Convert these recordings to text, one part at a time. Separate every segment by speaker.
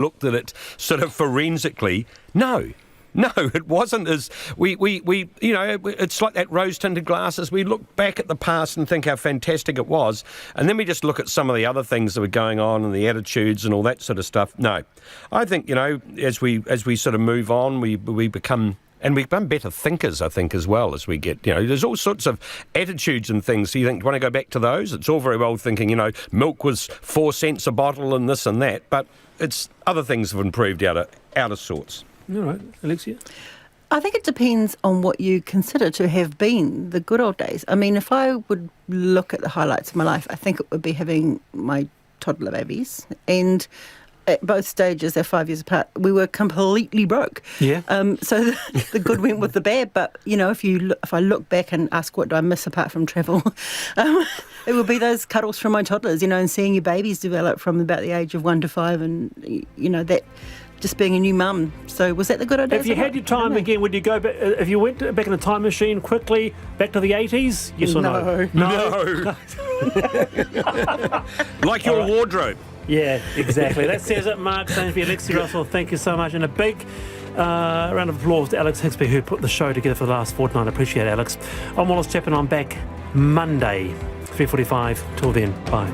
Speaker 1: looked at it sort of forensically. No, it wasn't as we it's like that rose-tinted glasses. We look back at the past and think how fantastic it was, and then we just look at some of the other things that were going on and the attitudes and all that sort of stuff. No, I think, as we sort of move on, we become. And we become better thinkers, I think, as well, as we get, there's all sorts of attitudes and things. So you think, want to go back to those? It's all very well thinking, milk was 4 cents a bottle and this and that, but it's other things have improved out of sorts.
Speaker 2: All right, Alexia?
Speaker 3: I think it depends on what you consider to have been the good old days. I mean, if I would look at the highlights of my life, I think it would be having my toddler babies, and at both stages, they're 5 years apart, we were completely broke.
Speaker 2: Yeah.
Speaker 3: So the good went with the bad. But, if I look back and ask what do I miss apart from travel, it would be those cuddles from my toddlers, and seeing your babies develop from about the age of 1 to 5 and, that just being a new mum. So was that the good old days?
Speaker 2: If you had your time again, would you go back, if you went back in a time machine quickly, back to the 80s? Yes or no?
Speaker 1: No. Like your wardrobe.
Speaker 2: Yeah, exactly. That says it. Mark Sainsbury, Alexia Russell, thank you so much. And a big round of applause to Alex Higsby, who put the show together for the last fortnight. I appreciate it, Alex. I'm Wallace Chapman. I'm back Monday, 3:45. Till then, bye.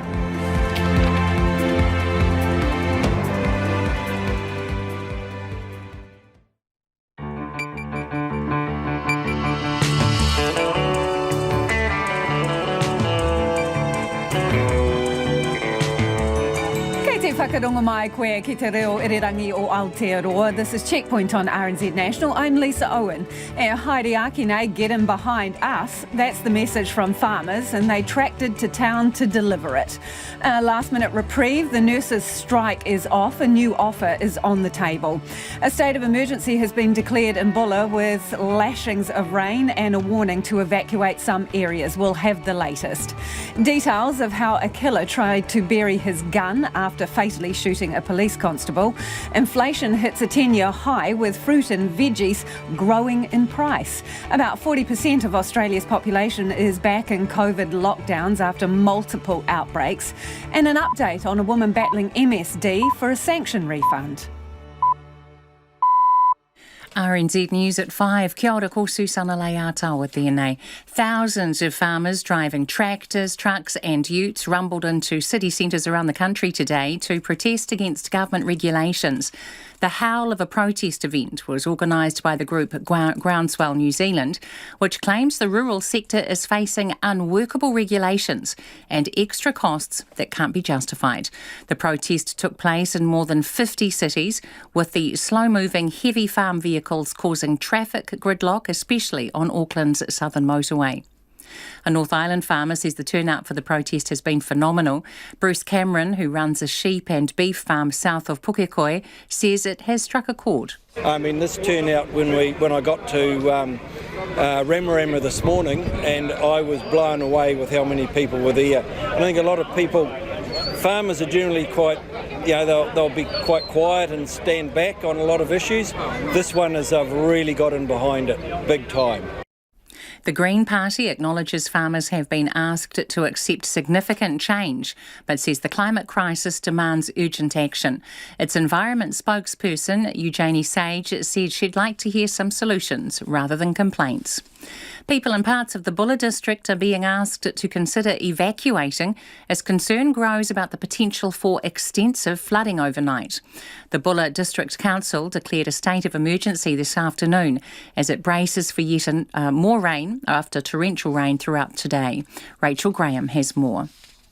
Speaker 4: Whakarongo mai koe ki te reo irirangi o Aotearoa. This is Checkpoint on RNZ National. I'm Lisa Owen. E haere aki nei, get in behind us. That's the message from farmers, and they tracted to town to deliver it. Last minute reprieve, the nurses' strike is off. A new offer is on the table. A state of emergency has been declared in Bulla with lashings of rain and a warning to evacuate some areas. We'll have the latest. Details of how a killer tried to bury his gun after fatally shooting a police constable. Inflation hits a 10-year high with fruit and veggies growing in price. About 40% of Australia's population is back in COVID lockdowns after multiple outbreaks. And an update on a woman battling MSD for a sanction refund.
Speaker 5: RNZ News at 5. Kia ora, ko Susana Leata tēnei. Thousands of farmers driving tractors, trucks and utes rumbled into city centres around the country today to protest against government regulations. The Howl of a Protest event was organised by the group Groundswell New Zealand, which claims the rural sector is facing unworkable regulations and extra costs that can't be justified. The protest took place in more than 50 cities, with the slow-moving heavy farm vehicles causing traffic gridlock, especially on Auckland's southern motorway. A North Island farmer says the turnout for the protest has been phenomenal. Bruce Cameron, who runs a sheep and beef farm south of Pukekohe, says it has struck a chord.
Speaker 6: I mean, this turnout when I got to Ramarama this morning, and I was blown away with how many people were there. I think a lot of people, farmers are generally quite, they'll be quite quiet and stand back on a lot of issues. This one is, I've really got in behind it, big time.
Speaker 5: The Green Party acknowledges farmers have been asked to accept significant change, but says the climate crisis demands urgent action. Its environment spokesperson, Eugenie Sage, said she'd like to hear some solutions rather than complaints. People in parts of the Bulla district are being asked to consider evacuating as concern grows about the potential for extensive flooding overnight. The Bulla District Council declared a state of emergency this afternoon as it braces for yet more rain after torrential rain throughout today. Rachel Graham has more.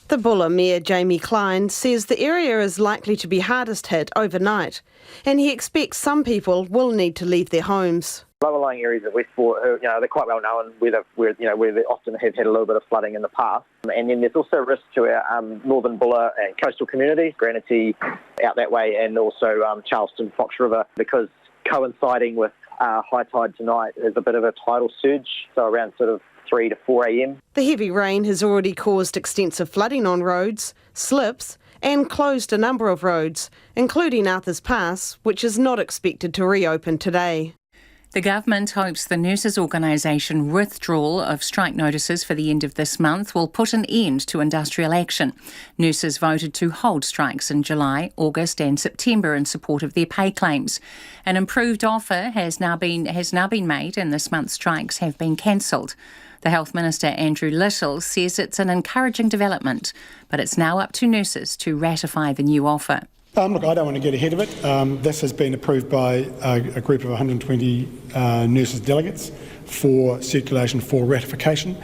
Speaker 7: The Bulla Mayor Jamie Klein says the area is likely to be hardest hit overnight, and he expects some people will need to leave their homes.
Speaker 8: Lower-lying areas of Westport, they're quite well known where they often have had a little bit of flooding in the past. And then there's also risk to our northern Bulla and coastal communities, Granity out that way, and also Charleston, Fox River, because coinciding with high tide tonight is a bit of a tidal surge, so around sort of 3 to 4 a.m.
Speaker 7: The heavy rain has already caused extensive flooding on roads, slips, and closed a number of roads, including Arthur's Pass, which is not expected to reopen today.
Speaker 5: The government hopes the nurses' organisation withdrawal of strike notices for the end of this month will put an end to industrial action. Nurses voted to hold strikes in July, August and September in support of their pay claims. An improved offer has now been made and this month's strikes have been cancelled. The Health Minister, Andrew Little, says it's an encouraging development, but it's now up to nurses to ratify the new offer.
Speaker 9: Look, I don't want to get ahead of it. This has been approved by a group of 120 nurses delegates for circulation for ratification,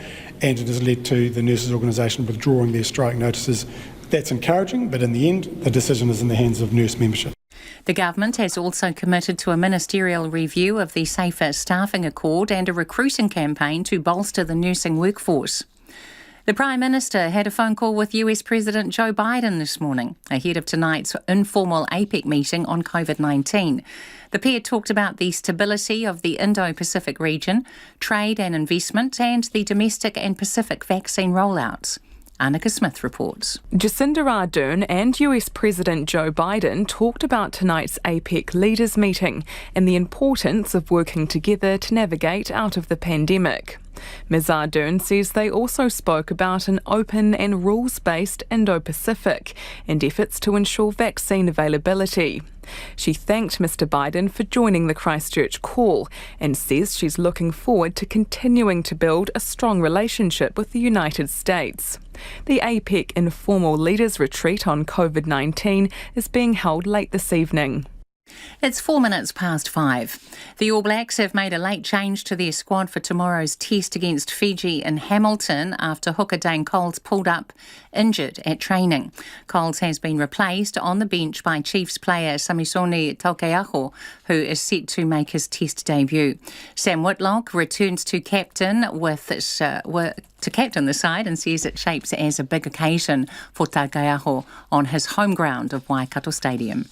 Speaker 9: and it has led to the nurses' organisation withdrawing their strike notices. That's encouraging, but in the end, the decision is in the hands of nurse membership.
Speaker 5: The government has also committed to a ministerial review of the Safer Staffing Accord and a recruiting campaign to bolster the nursing workforce. The Prime Minister had a phone call with US President Joe Biden this morning, ahead of tonight's informal APEC meeting on COVID-19. The pair talked about the stability of the Indo-Pacific region, trade and investment, and the domestic and Pacific vaccine rollouts. Annika Smith reports.
Speaker 10: Jacinda Ardern and US President Joe Biden talked about tonight's APEC leaders meeting and the importance of working together to navigate out of the pandemic. Ms Ardern says they also spoke about an open and rules-based Indo-Pacific and efforts to ensure vaccine availability. She thanked Mr Biden for joining the Christchurch call and says she's looking forward to continuing to build a strong relationship with the United States. The APEC informal leaders retreat on COVID-19 is being held late this evening.
Speaker 5: It's 5 minutes past. The All Blacks have made a late change to their squad for tomorrow's test against Fiji in Hamilton after hooker Dane Coles pulled up injured at training. Coles has been replaced on the bench by Chiefs player Samisoni Taukeiaho, who is set to make his test debut. Sam Whitlock returns to captain the side and says it shapes as a big occasion for Taukeiaho on his home ground of Waikato Stadium.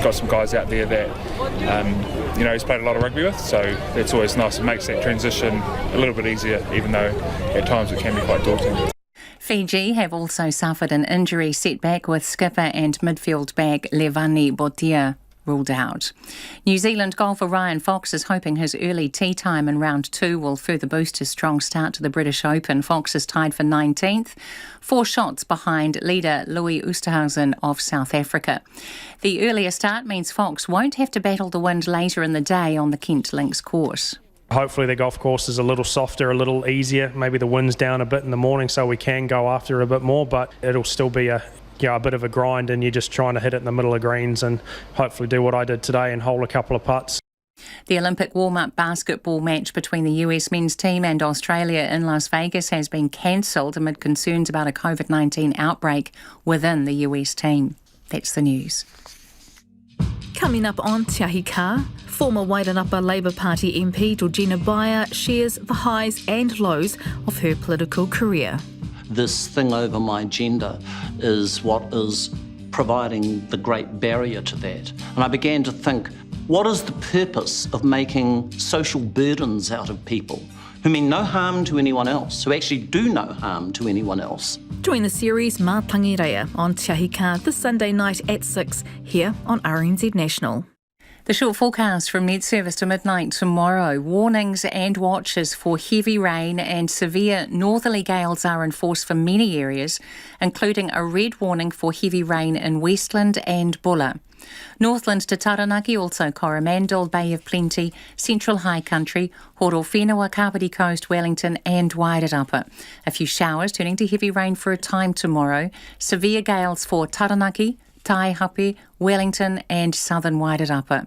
Speaker 11: Got some guys out there that, he's played a lot of rugby with, so it's always nice. It makes that transition a little bit easier, even though at times it can be quite daunting.
Speaker 5: Fiji have also suffered an injury setback with skipper and midfield back Levani Botia ruled out. New Zealand golfer Ryan Fox is hoping his early tee time in round 2 will further boost his strong start to the British Open. Fox is tied for 19th, 4 shots behind leader Louis Oosthuizen of South Africa. The earlier start means Fox won't have to battle the wind later in the day on the Kent Links course.
Speaker 12: Hopefully the golf course is a little softer, a little easier. Maybe the wind's down a bit in the morning so we can go after a bit more, but it'll still be a bit of a grind, and you're just trying to hit it in the middle of greens and hopefully do what I did today and hole a couple of putts.
Speaker 5: The Olympic warm-up basketball match between the US men's team and Australia in Las Vegas has been cancelled amid concerns about a COVID-19 outbreak within the US team. That's the news.
Speaker 13: Coming up on Te Ahi Ka, former Wairanapa Labour Party MP Georgina Bayer shares the highs and lows of her political career.
Speaker 14: This thing over my gender is what is providing the great barrier to that. And I began to think, what is the purpose of making social burdens out of people who mean no harm to anyone else, who actually do no harm to anyone else?
Speaker 13: Join the series Mā Pangireia on Te Ahi Ka this Sunday night at 6 here on RNZ National.
Speaker 5: The short forecast from Net Service to midnight tomorrow. Warnings and watches for heavy rain and severe northerly gales are in force for many areas, including a red warning for heavy rain in Westland and Bulla. Northland to Taranaki, also Coromandel, Bay of Plenty, Central High Country, Horowhenua, Kapiti Coast, Wellington and Wairarapa. A few showers turning to heavy rain for a time tomorrow. Severe gales for Taranaki, Taihape, Wellington and southern Wairarapa.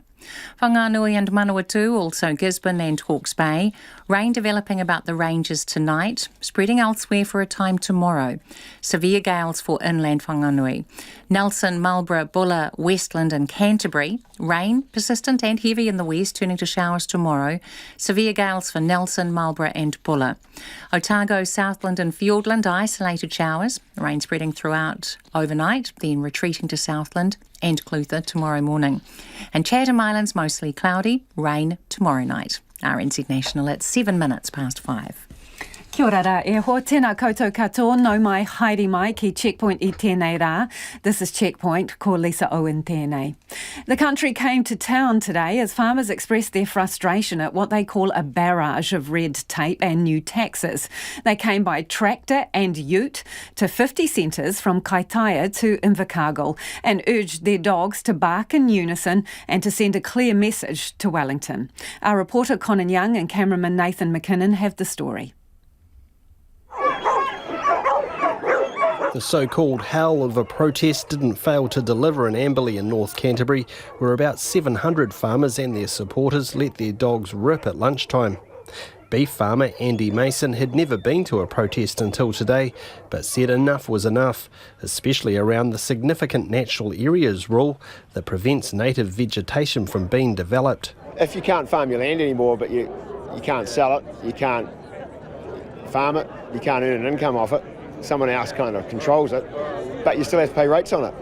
Speaker 5: Whanganui and Manawatu, also Gisborne and Hawke's Bay. Rain developing about the ranges tonight, spreading elsewhere for a time tomorrow. Severe gales for inland Whanganui. Nelson, Marlborough, Bulla, Westland and Canterbury. Rain, persistent and heavy in the west, turning to showers tomorrow. Severe gales for Nelson, Marlborough and Bulla. Otago, Southland and Fiordland, isolated showers. Rain spreading throughout overnight, then retreating to Southland and Clutha tomorrow morning. And Chatham Islands mostly cloudy, rain tomorrow night. RNZ National at 7 minutes past 5.
Speaker 4: Kia ora rā e ho, tēnā koutou katoa, nau mai, haere mai ki Checkpoint I tēnei rā. This is Checkpoint, ko Lisa Owen tēnei. The country came to town today as farmers expressed their frustration at what they call a barrage of red tape and new taxes. They came by tractor and ute to 50 centres from Kaitaia to Invercargill and urged their dogs to bark in unison and to send a clear message to Wellington. Our reporter Conan Young and cameraman Nathan McKinnon have the story.
Speaker 15: The so-called howl of a protest didn't fail to deliver in Amberley in North Canterbury, where about 700 farmers and their supporters let their dogs rip at lunchtime. Beef farmer Andy Mason had never been to a protest until today, but said enough was enough, especially around the significant natural areas rule that prevents native vegetation from being developed.
Speaker 16: If you can't farm your land anymore, but you can't sell it, you can't farm it, you can't earn an income off it, someone else kind of controls it, but you still have to pay rates on it.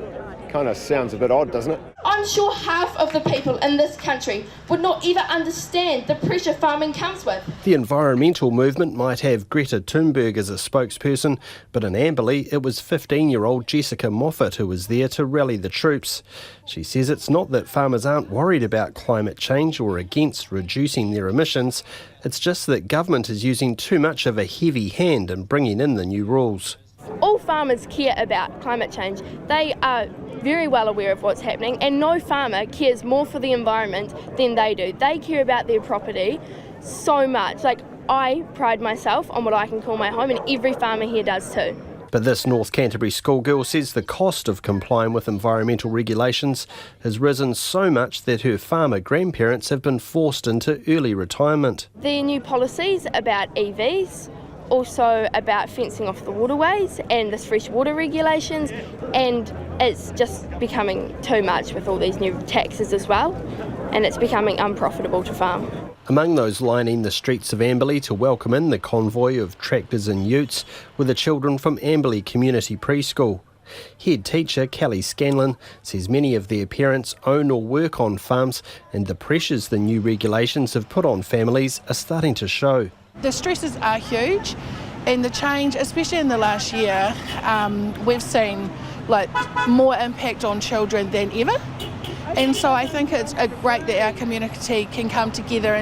Speaker 16: Kind of sounds a bit odd, doesn't it?
Speaker 17: I'm sure half of the people in this country would not even understand the pressure farming comes with.
Speaker 15: The environmental movement might have Greta Thunberg as a spokesperson, but in Amberley it was 15-year-old Jessica Moffat who was there to rally the troops. She says it's not that farmers aren't worried about climate change or against reducing their emissions, it's just that government is using too much of a heavy hand in bringing in the new rules.
Speaker 17: All farmers care about climate change. They are very well aware of what's happening, and no farmer cares more for the environment than they do. They care about their property so much. Like, I pride myself on what I can call my home, and every farmer here does too.
Speaker 15: But this North Canterbury schoolgirl says the cost of complying with environmental regulations has risen so much that her farmer grandparents have been forced into early retirement.
Speaker 17: The new policies about EVs, also about fencing off the waterways and this freshwater regulations, and it's just becoming too much with all these new taxes as well, and it's becoming unprofitable to farm.
Speaker 15: Among those lining the streets of Amberley to welcome in the convoy of tractors and utes were the children from Amberley Community Preschool. Head teacher Kelly Scanlon says many of their parents own or work on farms, and the pressures the new regulations have put on families are starting to show.
Speaker 18: The stresses are huge, and the change, especially in the last year, we've seen more impact on children than ever. And so I think it's great that our community can come together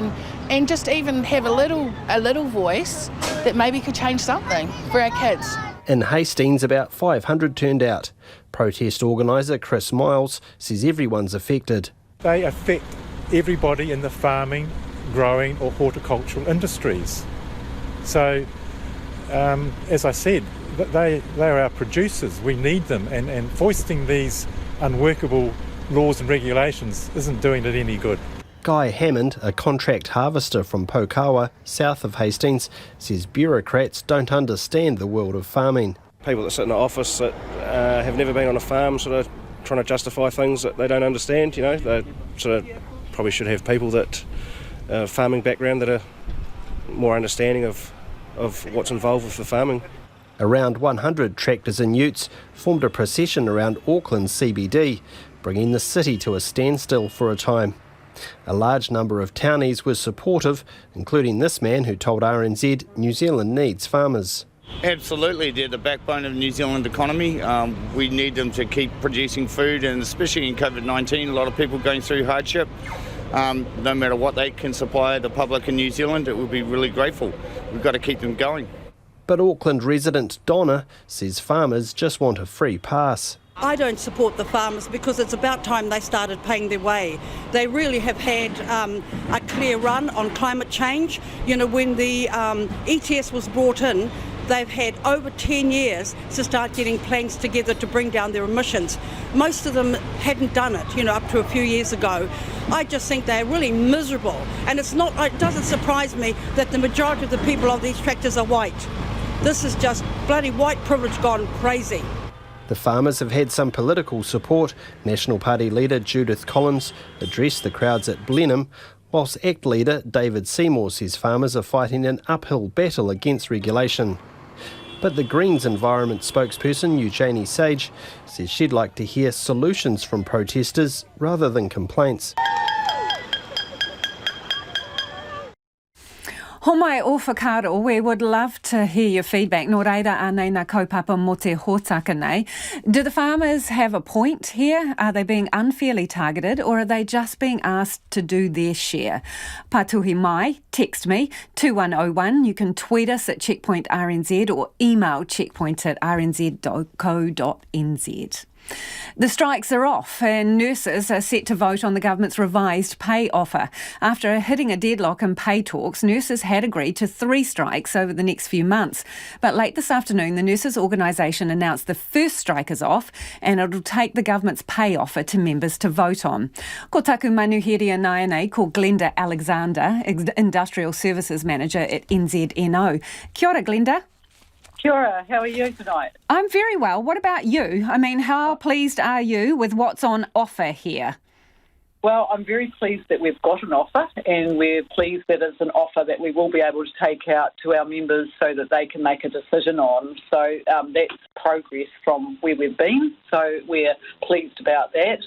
Speaker 18: and just even have a little voice that maybe could change something for our kids.
Speaker 15: In Hastings, about 500 turned out. Protest organiser Chris Miles says everyone's affected.
Speaker 19: They affect everybody in the farming, growing or horticultural industries. So, as I said, they are our producers. We need them, and foisting these unworkable laws and regulations isn't doing it any good.
Speaker 15: Guy Hammond, a contract harvester from Pokawa, south of Hastings, says bureaucrats don't understand the world of farming.
Speaker 20: People that sit in the office that have never been on a farm sort of trying to justify things that they don't understand, you know, they sort of probably should have people that farming background that are more understanding of what's involved with the farming.
Speaker 15: Around 100 tractors and utes formed a procession around Auckland's CBD, bringing the city to a standstill for a time. A large number of townies were supportive, including this man who told RNZ New Zealand needs farmers.
Speaker 21: Absolutely, they're the backbone of the New Zealand economy. We need them to keep producing food, and especially in COVID-19, a lot of people going through hardship. No matter what they can supply the public in New Zealand, it will be really grateful. We've got to keep them going.
Speaker 15: But Auckland resident Donna says farmers just want a free pass.
Speaker 22: I don't support the farmers because it's about time they started paying their way. They really have had a clear run on climate change. You know, when the ETS was brought in, they've had over 10 years to start getting plans together to bring down their emissions. Most of them hadn't done it, you know, up to a few years ago. I just think they're really miserable. And it doesn't surprise me that the majority of the people on these tractors are white. This is just bloody white privilege gone crazy.
Speaker 15: The farmers have had some political support. National Party leader Judith Collins addressed the crowds at Blenheim, whilst ACT leader David Seymour says farmers are fighting an uphill battle against regulation. But the Greens Environment spokesperson Eugenie Sage says she'd like to hear solutions from protesters rather than complaints.
Speaker 4: Homai o whakaro, we would love to hear your feedback. Nō reira anei nā kaupapa mo te hōtaka nei. Do the farmers have a point here? Are they being unfairly targeted, or are they just being asked to do their share? Patuhi mai, text me, 2101. You can tweet us at Checkpoint RNZ or email checkpoint@rnz.co.nz. The strikes are off and nurses are set to vote on the government's revised pay offer. After hitting a deadlock in pay talks, nurses had agreed to 3 strikes over the next few months. But late this afternoon, the nurses' organisation announced the first strike is off and it'll take the government's pay offer to members to vote on. Ko taku manuheria nai ko Glenda Alexander, Industrial Services Manager at NZNO. Kia ora, Glenda.
Speaker 1: Kia ora, how are you tonight?
Speaker 4: I'm very well. What about you? I mean, how pleased are you with what's on offer here?
Speaker 1: Well, I'm very pleased that we've got an offer, and we're pleased that it's an offer that we will be able to take out to our members so that they can make a decision on. So that's progress from where we've been, so we're pleased about that.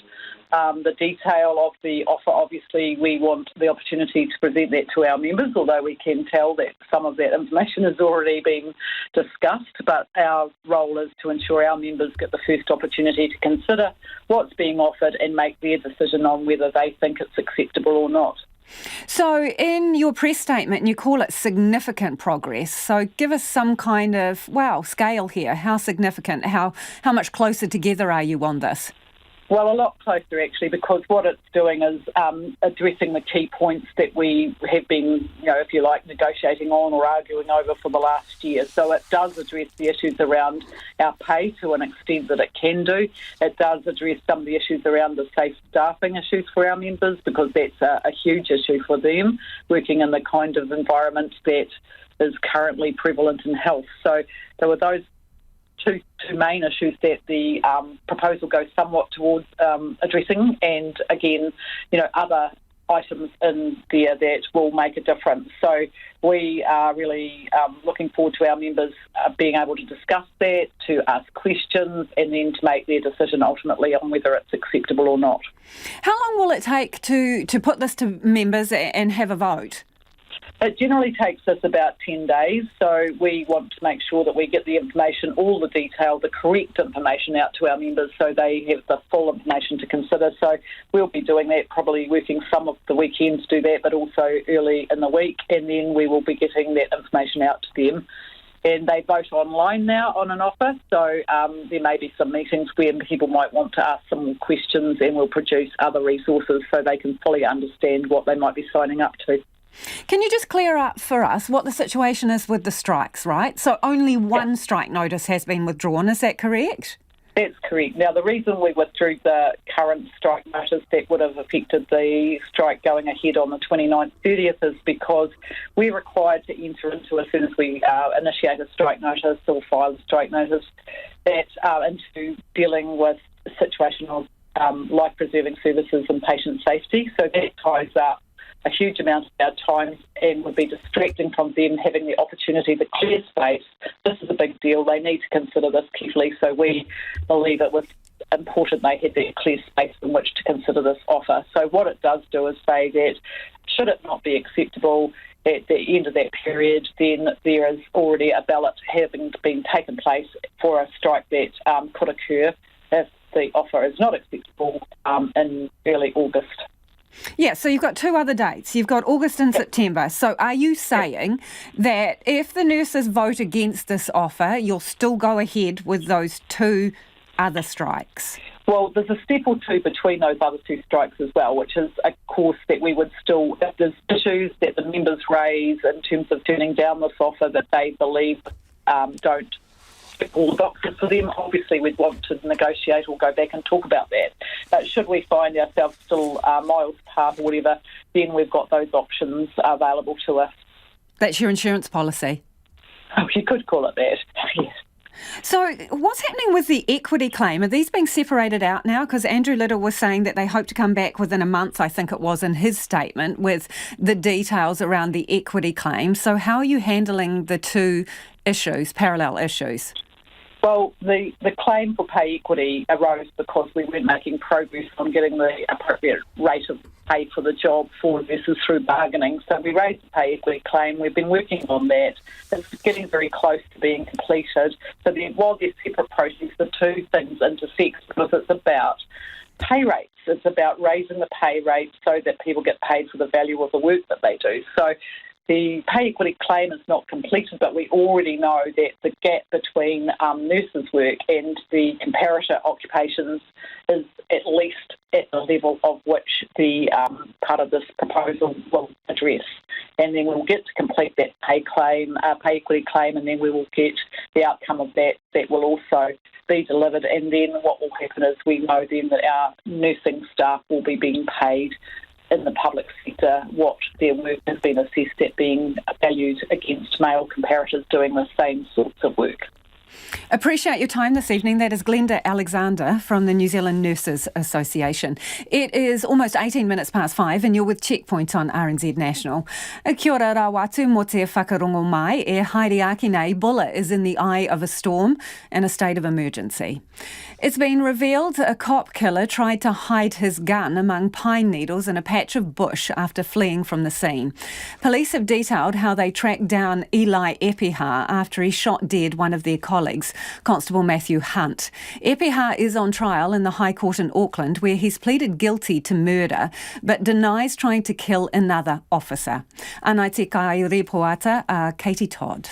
Speaker 1: The detail of the offer, obviously, we want the opportunity to present that to our members, although we can tell that some of that information has already been discussed. But our role is to ensure our members get the first opportunity to consider what's being offered and make their decision on whether they think it's acceptable or not.
Speaker 4: So in your press statement, you call it significant progress. So give us some kind of, scale here. How significant? How much closer together are you on this?
Speaker 1: Well, a lot closer, actually, because what it's doing is addressing the key points that we have been, if you like, negotiating on or arguing over for the last year. So it does address the issues around our pay to an extent that it can do. It does address some of the issues around the safe staffing issues for our members, because that's a huge issue for them, working in the kind of environment that is currently prevalent in health. So there were those two main issues that the proposal goes somewhat towards addressing, and again, other items in there that will make a difference. So we are really looking forward to our members being able to discuss that, to ask questions, and then to make their decision ultimately on whether it's acceptable or not.
Speaker 4: How long will it take to put this to members and have a vote?
Speaker 1: It generally takes us about 10 days, so we want to make sure that we get the information, all the detail, the correct information out to our members so they have the full information to consider. So we'll be doing that, probably working some of the weekends to do that, but also early in the week, and then we will be getting that information out to them. And they vote online now on an offer, so there may be some meetings where people might want to ask some questions, and we'll produce other resources so they can fully understand what they might be signing up to.
Speaker 4: Can you just clear up for us what the situation is with the strikes, right? So only one strike notice has been withdrawn, is that correct?
Speaker 1: That's correct. Now, the reason we withdrew the current strike notice that would have affected the strike going ahead on the 29th, 30th is because we're required to enter into, as soon as we initiate a strike notice or file a strike notice, that into dealing with a situation of life-preserving services and patient safety. So that ties up a huge amount of our time and would be distracting from them having the opportunity to clear space. This is a big deal. They need to consider this carefully, so we believe it was important they had that clear space in which to consider this offer. So what it does do is say that should it not be acceptable at the end of that period, then there is already a ballot having been taken place for a strike that could occur if the offer is not acceptable in early August.
Speaker 4: Yeah, so you've got 2 other dates. You've got August and September. So are you saying that if the nurses vote against this offer, you'll still go ahead with those 2 other strikes?
Speaker 1: Well, there's a step or two between those other 2 strikes as well, which is a course that we would still, if there's issues that the members raise in terms of turning down this offer that they believe don't all the boxes for them, obviously we'd want to negotiate or go back and talk about that. But should we find ourselves still miles apart or whatever, then we've got those options available to us.
Speaker 4: That's your insurance policy?
Speaker 1: Oh, you could call it that, yes.
Speaker 4: So what's happening with the equity claim? Are these being separated out now? Because Andrew Little was saying that they hope to come back within a month, I think it was, in his statement, with the details around the equity claim. So how are you handling the 2 issues, parallel issues?
Speaker 1: Well, the claim for pay equity arose because we weren't making progress on getting the appropriate rate of pay for the job for nurses through bargaining. So we raised the pay equity claim. We've been working on that. It's getting very close to being completed. So while they're separate processes, the two things intersect because it's about pay rates. It's about raising the pay rate so that people get paid for the value of the work that they do. So the pay equity claim is not completed, but we already know that the gap between nurses' work and the comparator occupations is at least at the level of which the part of this proposal will address. And then we'll get to complete that pay equity claim, and then we will get the outcome of that will also be delivered. And then what will happen is we know then that our nursing staff will be being paid in the public sector what their work has been assessed at being valued against male comparators doing the same sorts of work.
Speaker 4: Appreciate your time this evening. That is Glenda Alexander from the New Zealand Nurses Association. It is almost 18 minutes past 5 and you're with Checkpoint on RNZ National. Kia ora rawatu mo te whakarongo mai e haere aki nei, Buller is in the eye of a storm and a state of emergency. It's been revealed a cop killer tried to hide his gun among pine needles in a patch of bush after fleeing from the scene. Police have detailed how they tracked down Eli Epiha after he shot dead one of their colleagues, Constable Matthew Hunt. Epiha is on trial in the High Court in Auckland, where he's pleaded guilty to murder but denies trying to kill another officer. Anai te kai repoata, Katie Todd.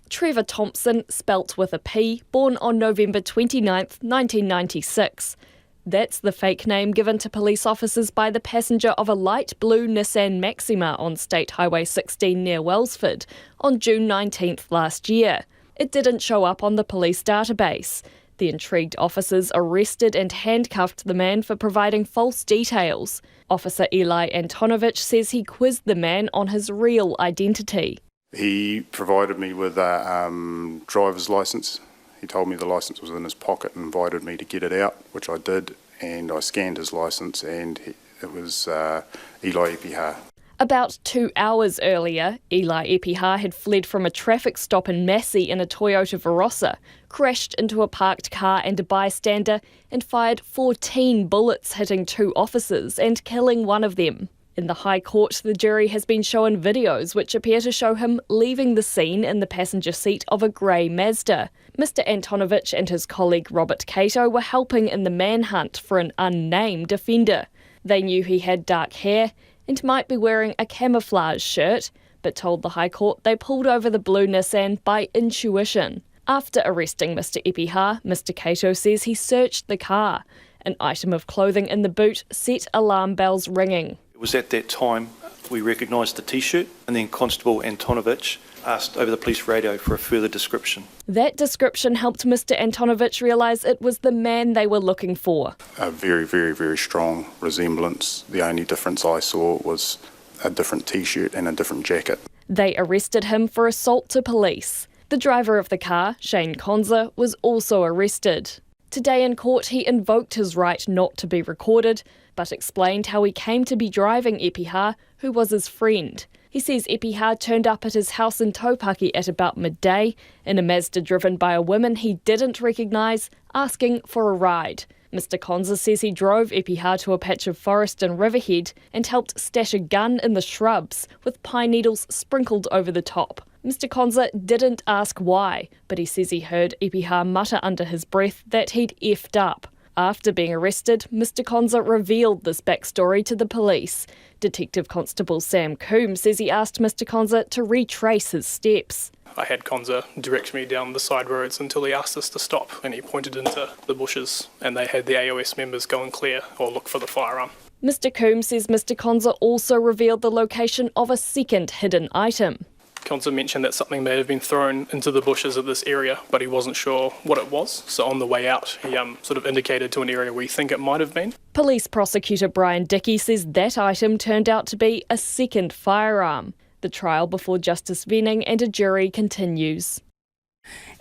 Speaker 2: Trevor Thompson, spelt with a P, born on November 29th, 1996. That's the fake name given to police officers by the passenger of a light blue Nissan Maxima on State Highway 16 near Wellsford on June 19th last year. It didn't show up on the police database. The intrigued officers arrested and handcuffed the man for providing false details. Officer Eli Antonovich says he quizzed the man on his real identity.
Speaker 3: He provided me with a driver's licence. He told me the licence was in his pocket and invited me to get it out, which I did, and I scanned his licence and it was Eli Epiha.
Speaker 2: About 2 hours earlier, Eli Epiha had fled from a traffic stop in Massey in a Toyota Verossa, crashed into a parked car and a bystander, and fired 14 bullets hitting 2 officers and killing one of them. In the High Court, the jury has been shown videos which appear to show him leaving the scene in the passenger seat of a grey Mazda. Mr Antonovich and his colleague Robert Cato were helping in the manhunt for an unnamed offender. They knew he had dark hair and might be wearing a camouflage shirt, but told the High Court they pulled over the blue Nissan by intuition. After arresting Mr Epiha, Mr Cato says he searched the car. An item of clothing in the boot set alarm bells ringing.
Speaker 23: It was at that time we recognised the T-shirt, and then Constable Antonovich asked over the police radio for a further description.
Speaker 2: That description helped Mr Antonovich realise it was the man they were looking for.
Speaker 3: A very, very, very strong resemblance. The only difference I saw was a different T-shirt and a different jacket.
Speaker 2: They arrested him for assault to police. The driver of the car, Shane Konza, was also arrested. Today in court, he invoked his right not to be recorded, but explained how he came to be driving Epiha, who was his friend. He says Epiha turned up at his house in Taupaki at about midday in a Mazda driven by a woman he didn't recognise, asking for a ride. Mr Konza says he drove Epiha to a patch of forest in Riverhead and helped stash a gun in the shrubs with pine needles sprinkled over the top. Mr Konza didn't ask why, but he says he heard Epiha mutter under his breath that he'd effed up. After being arrested, Mr Konza revealed this backstory to the police. Detective Constable Sam Coombs says he asked Mr Konza to retrace his steps.
Speaker 24: I had Konza direct me down the side roads until he asked us to stop, and he pointed into the bushes, and they had the AOS members go and clear or look for the firearm.
Speaker 2: Mr Coombs says Mr Konza also revealed the location of a second hidden item.
Speaker 24: Konza mentioned that something may have been thrown into the bushes of this area, but he wasn't sure what it was. So on the way out, he sort of indicated to an area we think it might have been.
Speaker 2: Police prosecutor Brian Dickey says that item turned out to be a second firearm. The trial before Justice Venning and a jury continues.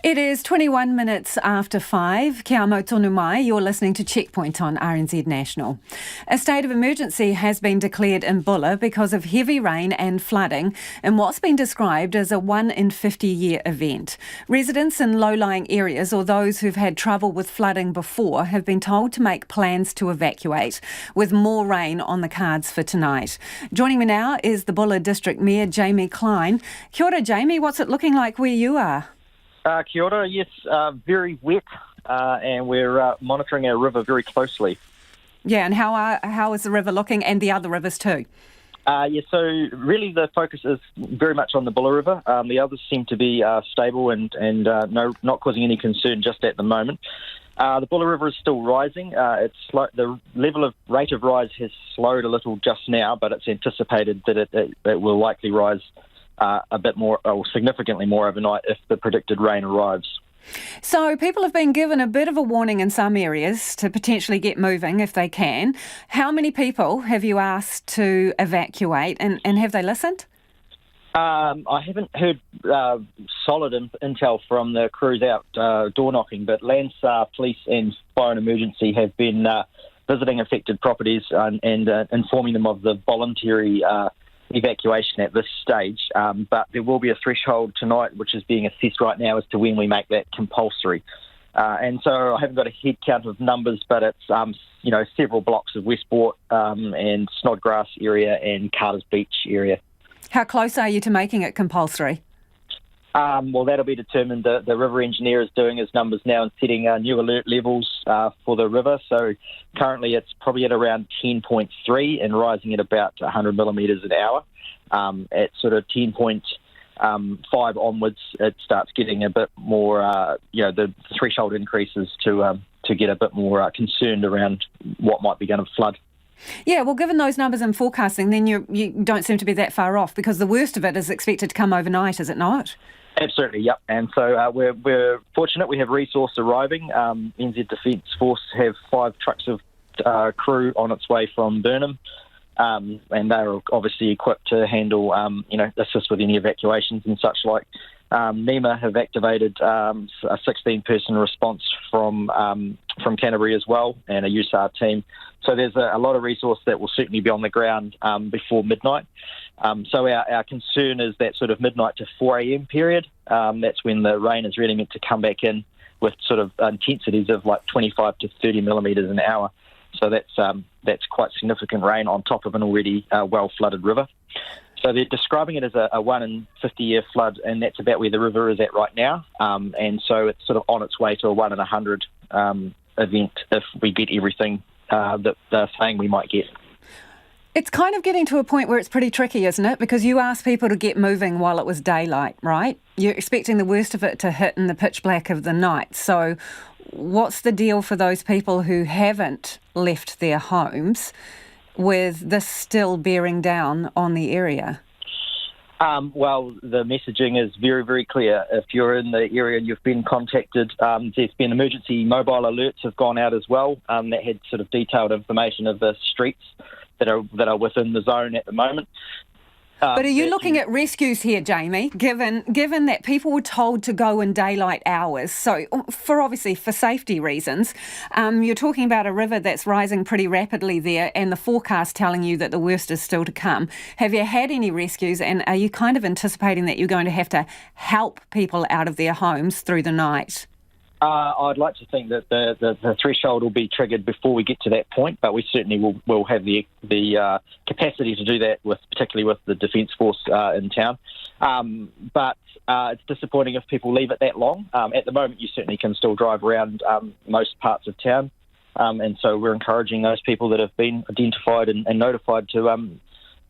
Speaker 4: It is 21 minutes after 5. Kia mau tonu mai, you're listening to Checkpoint on RNZ National. A state of emergency has been declared in Bulla because of heavy rain and flooding in what's been described as a 1 in 50-year event. Residents in low-lying areas or those who've had trouble with flooding before have been told to make plans to evacuate, with more rain on the cards for tonight. Joining me now is the Bulla District Mayor, Jamie Klein. Kia ora, Jamie, what's it looking like where you are?
Speaker 6: Kia ora, yes, very wet, and we're monitoring our river very closely.
Speaker 4: Yeah, and how is the river looking, and the other rivers too?
Speaker 6: So really the focus is very much on the Bulla River. The others seem to be stable and not causing any concern just at the moment. The Bulla River is still rising. The rate of rise has slowed a little just now, but it's anticipated that it will likely rise a bit more, or significantly more overnight if the predicted rain arrives.
Speaker 4: So people have been given a bit of a warning in some areas to potentially get moving if they can. How many people have you asked to evacuate, and have they listened?
Speaker 6: I haven't heard solid intel from the crews out door knocking, but Landsar Police and Fire and Emergency have been visiting affected properties and informing them of the voluntary evacuation at this stage, but there will be a threshold tonight which is being assessed right now as to when we make that compulsory. And so I haven't got a head count of numbers, but it's several blocks of Westport and Snodgrass area and Carter's Beach area.
Speaker 4: How close are you to making it compulsory?
Speaker 6: Well, that'll be determined. The river engineer is doing his numbers now and setting new alert levels for the river. So currently it's probably at around 10.3 and rising at about 100 millimetres an hour. At sort of 10.5 onwards, it starts getting a bit more, the threshold increases to get a bit more concerned around what might be going to flood.
Speaker 4: Yeah, well, given those numbers in forecasting, then you don't seem to be that far off, because the worst of it is expected to come overnight, is it not?
Speaker 6: Absolutely, yep. And so we're fortunate we have resource arriving. NZ Defence Force have 5 trucks of crew on its way from Burnham, and they're obviously equipped to handle, assist with any evacuations and such like. NEMA have activated a 16-person response from Canterbury as well, and a USAR team. So there's a lot of resource that will certainly be on the ground before midnight. So our concern is that sort of midnight to 4 a.m. period. That's when the rain is really meant to come back in with sort of intensities of like 25 to 30 millimetres an hour. So that's quite significant rain on top of an already well-flooded river. So they're describing it as a 1 in 50-year flood, and that's about where the river is at right now. And so it's sort of on its way to a 1 in 100 event if we get everything that they're saying we might get.
Speaker 4: It's kind of getting to a point where it's pretty tricky, isn't it? Because you asked people to get moving while it was daylight, right? You're expecting the worst of it to hit in the pitch black of the night. So what's the deal for those people who haven't left their homes with this still bearing down on the area?
Speaker 6: Well, the messaging is very, very clear. If you're in the area and you've been contacted, there's been emergency mobile alerts have gone out as well that had sort of detailed information of the streets that are within the zone at the moment.
Speaker 4: But are you looking at rescues here, Jamie, given that people were told to go in daylight hours? So for safety reasons, you're talking about a river that's rising pretty rapidly there, and the forecast telling you that the worst is still to come. Have you had any rescues, and are you kind of anticipating that you're going to have to help people out of their homes through the night?
Speaker 6: I'd like to think that the threshold will be triggered before we get to that point, but we certainly will have the capacity to do that, particularly with the Defence Force in town. But it's disappointing if people leave it that long. At the moment, you certainly can still drive around most parts of town, and so we're encouraging those people that have been identified and notified to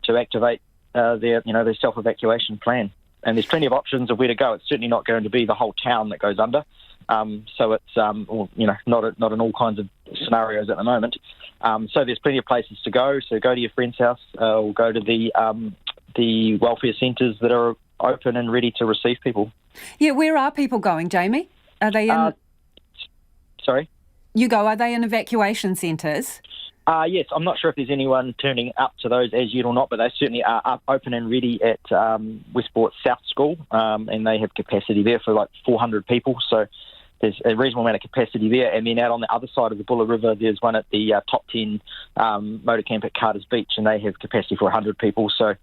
Speaker 6: activate their self-evacuation plan. And there's plenty of options of where to go. It's certainly not going to be the whole town that goes under. So it's not in all kinds of scenarios at the moment. So there's plenty of places to go. So go to your friend's house, or go to the welfare centres that are open and ready to receive people.
Speaker 4: Yeah, where are people going, Jamie? Are they in?
Speaker 6: Sorry.
Speaker 4: Are they in evacuation centres?
Speaker 6: Yes, I'm not sure if there's anyone turning up to those as yet or not, but they certainly are up, open and ready at Westport South School, and they have capacity there for like 400 people. So there's a reasonable amount of capacity there. And then out on the other side of the Buller River, there's one at the Top 10 motor camp at Carter's Beach, and they have capacity for 100 people. So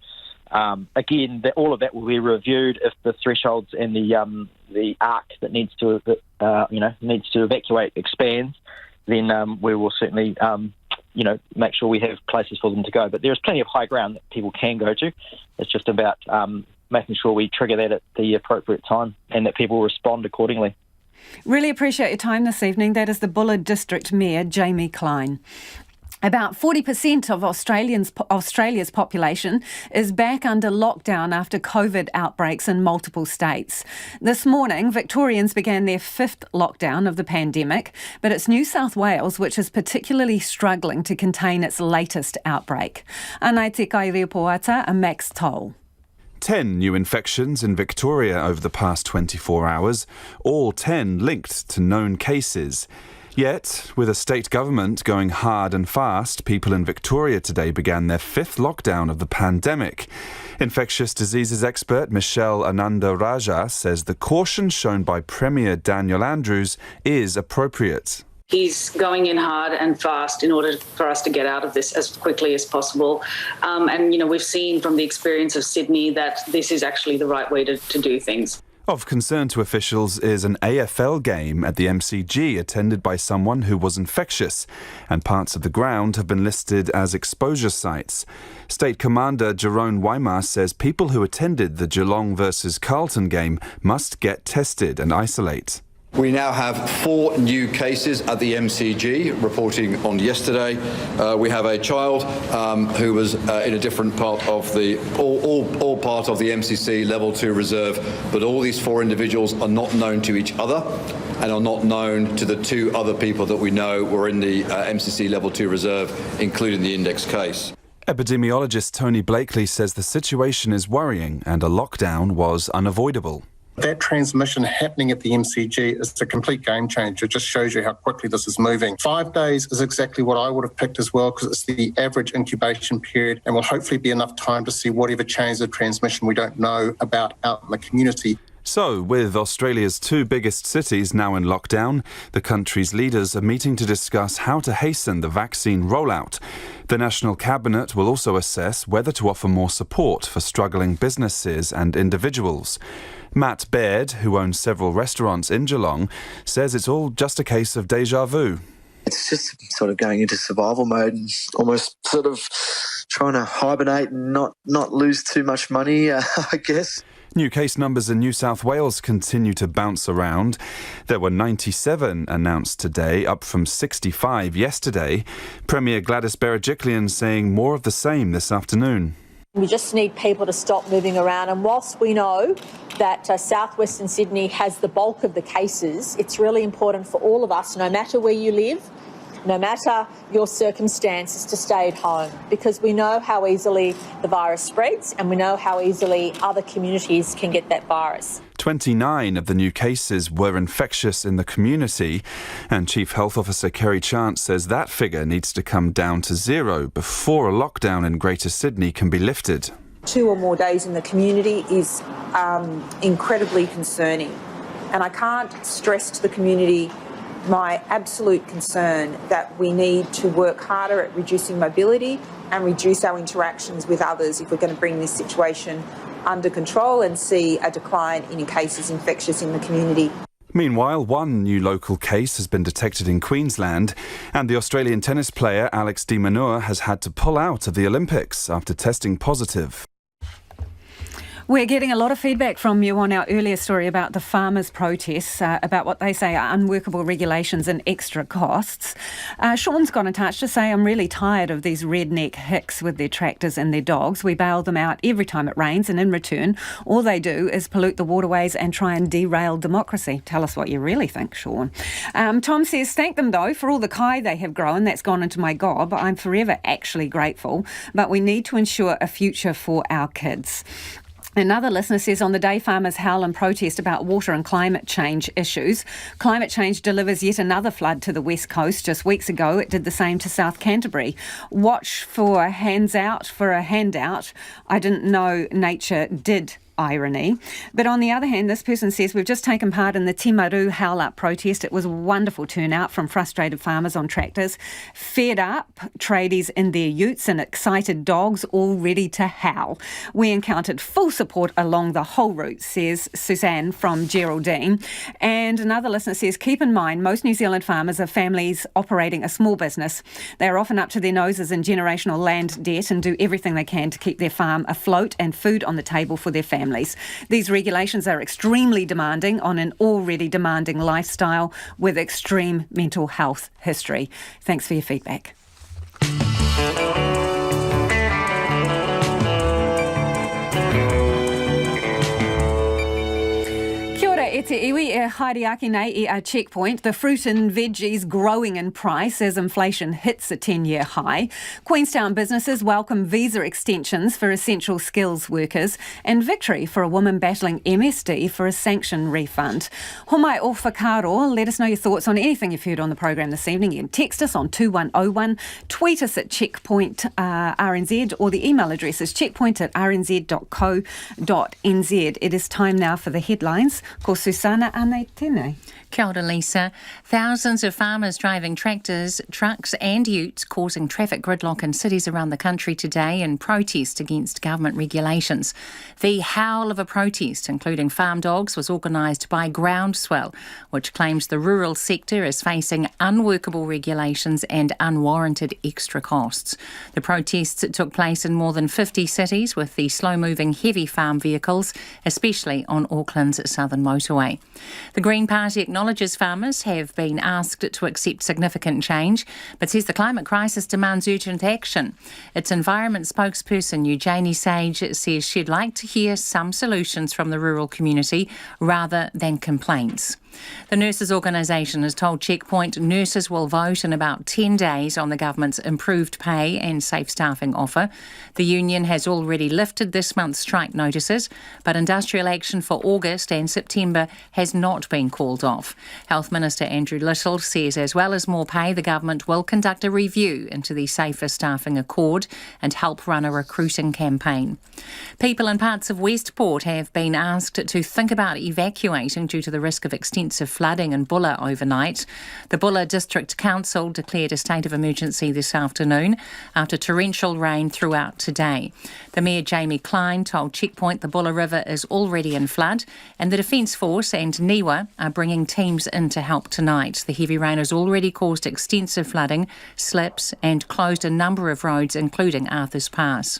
Speaker 6: again, all of that will be reviewed if the thresholds and the arc that needs to evacuate expands. Then we will certainly make sure we have places for them to go. But there is plenty of high ground that people can go to. It's just about making sure we trigger that at the appropriate time and that people respond accordingly.
Speaker 4: Really appreciate your time this evening. That is the Buller District Mayor, Jamie Klein. About 40% of Australia's population is back under lockdown after COVID outbreaks in multiple states. This morning, Victorians began their 5th lockdown of the pandemic, but it's New South Wales which is particularly struggling to contain its latest outbreak. Anai te kai repoata a Max Toll.
Speaker 7: 10 new infections in Victoria over the past 24 hours, all 10 linked to known cases. Yet, with a state government going hard and fast, people in Victoria today began their 5th lockdown of the pandemic. Infectious diseases expert Michelle Ananda-Raja says the caution shown by Premier Daniel Andrews is appropriate.
Speaker 8: He's going in hard and fast in order for us to get out of this as quickly as possible. We've seen from the experience of Sydney that this is actually the right way to do things.
Speaker 7: Of concern to officials is an AFL game at the MCG attended by someone who was infectious, and parts of the ground have been listed as exposure sites. State Commander Jerome Waimar says people who attended the Geelong versus Carlton game must get tested and isolate.
Speaker 9: We now have 4 new cases at the MCG, reporting on yesterday. We have a child who was in a different part of all part of the MCC Level 2 reserve, but all these 4 individuals are not known to each other and are not known to the 2 other people that we know were in the MCC Level 2 reserve, including the index case.
Speaker 7: Epidemiologist Tony Blakely says the situation is worrying and a lockdown was unavoidable.
Speaker 10: That transmission happening at the MCG is a complete game changer. It just shows you how quickly this is moving. 5 days is exactly what I would have picked as well, because it's the average incubation period and will hopefully be enough time to see whatever change of transmission we don't know about out in the community.
Speaker 7: So, with Australia's 2 biggest cities now in lockdown, the country's leaders are meeting to discuss how to hasten the vaccine rollout. The National Cabinet will also assess whether to offer more support for struggling businesses and individuals. Matt Baird, who owns several restaurants in Geelong, says it's all just a case of déjà vu.
Speaker 25: It's just sort of going into survival mode and almost sort of trying to hibernate and not lose too much money, I guess.
Speaker 7: New case numbers in New South Wales continue to bounce around. There were 97 announced today, up from 65 yesterday. Premier Gladys Berejiklian saying more of the same this afternoon.
Speaker 26: We just need people to stop moving around, and whilst we know that southwestern Sydney has the bulk of the cases, it's really important for all of us, no matter where you live, no matter your circumstances, to stay at home, because we know how easily the virus spreads and we know how easily other communities can get that virus.
Speaker 7: 29 of the new cases were infectious in the community, and Chief Health Officer Kerry Chant says that figure needs to come down to 0 before a lockdown in Greater Sydney can be lifted.
Speaker 26: 2 or more days in the community is incredibly concerning, and I can't stress to the community my absolute concern that we need to work harder at reducing mobility and reduce our interactions with others if we're going to bring this situation under control and see a decline in cases infectious in the community.
Speaker 7: Meanwhile, 1 new local case has been detected in Queensland, and the Australian tennis player Alex de Minaur has had to pull out of the Olympics after testing positive.
Speaker 4: We're getting a lot of feedback from you on our earlier story about the farmers' protests, about what they say are unworkable regulations and extra costs. Sean's got in touch to say, I'm really tired of these redneck hicks with their tractors and their dogs. We bail them out every time it rains, and in return, all they do is pollute the waterways and try and derail democracy. Tell us what you really think, Sean. Tom says, thank them though for all the kai they have grown. That's gone into my gob. I'm forever actually grateful, but we need to ensure a future for our kids. Another listener says, on the day farmers howl and protest about water and climate change issues, climate change delivers yet another flood to the west coast. Just weeks ago, it did the same to South Canterbury. Watch for hands out for a handout. I didn't know nature did. Irony. But on the other hand, this person says, we've just taken part in the Timaru Howl-Up protest. It was a wonderful turnout from frustrated farmers on tractors, fed up tradies in their utes and excited dogs all ready to howl. We encountered full support along the whole route, says Suzanne from Geraldine. And another listener says, keep in mind, most New Zealand farmers are families operating a small business. They are often up to their noses in generational land debt and do everything they can to keep their farm afloat and food on the table for their families. These regulations are extremely demanding on an already demanding lifestyle with extreme mental health history. Thanks for your feedback. E te iwi e haere ake nei I a checkpoint. The fruit and veggies growing in price as inflation hits a 10-year high. Queenstown businesses welcome visa extensions for essential skills workers and victory for a woman battling MSD for a sanction refund. Homai o whakaro, let us know your thoughts on anything you've heard on the program this evening. You can text us on 2101, tweet us at checkpoint RNZ, or the email address is checkpoint@rnz.co.nz. It is time now for the headlines. Ko Susana ane tēnei.
Speaker 5: Kia ora, Lisa. Thousands of farmers driving tractors, trucks and utes causing traffic gridlock in cities around the country today in protest against government regulations. The howl of a protest, including farm dogs, was organised by Groundswell, which claims the rural sector is facing unworkable regulations and unwarranted extra costs. The protests took place in more than 50 cities with the slow-moving heavy farm vehicles, especially on Auckland's southern motorway. The Green Party acknowledges farmers have been asked to accept significant change, but says the climate crisis demands urgent action. Its environment spokesperson, Eugenie Sage, says she'd like to hear some solutions from the rural community rather than complaints. The nurses' organisation has told Checkpoint nurses will vote in about 10 days on the government's improved pay and safe staffing offer. The union has already lifted this month's strike notices, but industrial action for August and September has not been called off. Health Minister Andrew Little says as well as more pay, the government will conduct a review into the Safer Staffing Accord and help run a recruiting campaign. People in parts of Westport have been asked to think about evacuating due to the risk of extensive flooding in Bulla overnight. The Bulla District Council declared a state of emergency this afternoon after torrential rain throughout today. The Mayor Jamie Klein told Checkpoint the Bulla River is already in flood and the Defence Force and NIWA are bringing teams in to help tonight. The heavy rain has already caused extensive flooding, slips and closed a number of roads including Arthur's Pass.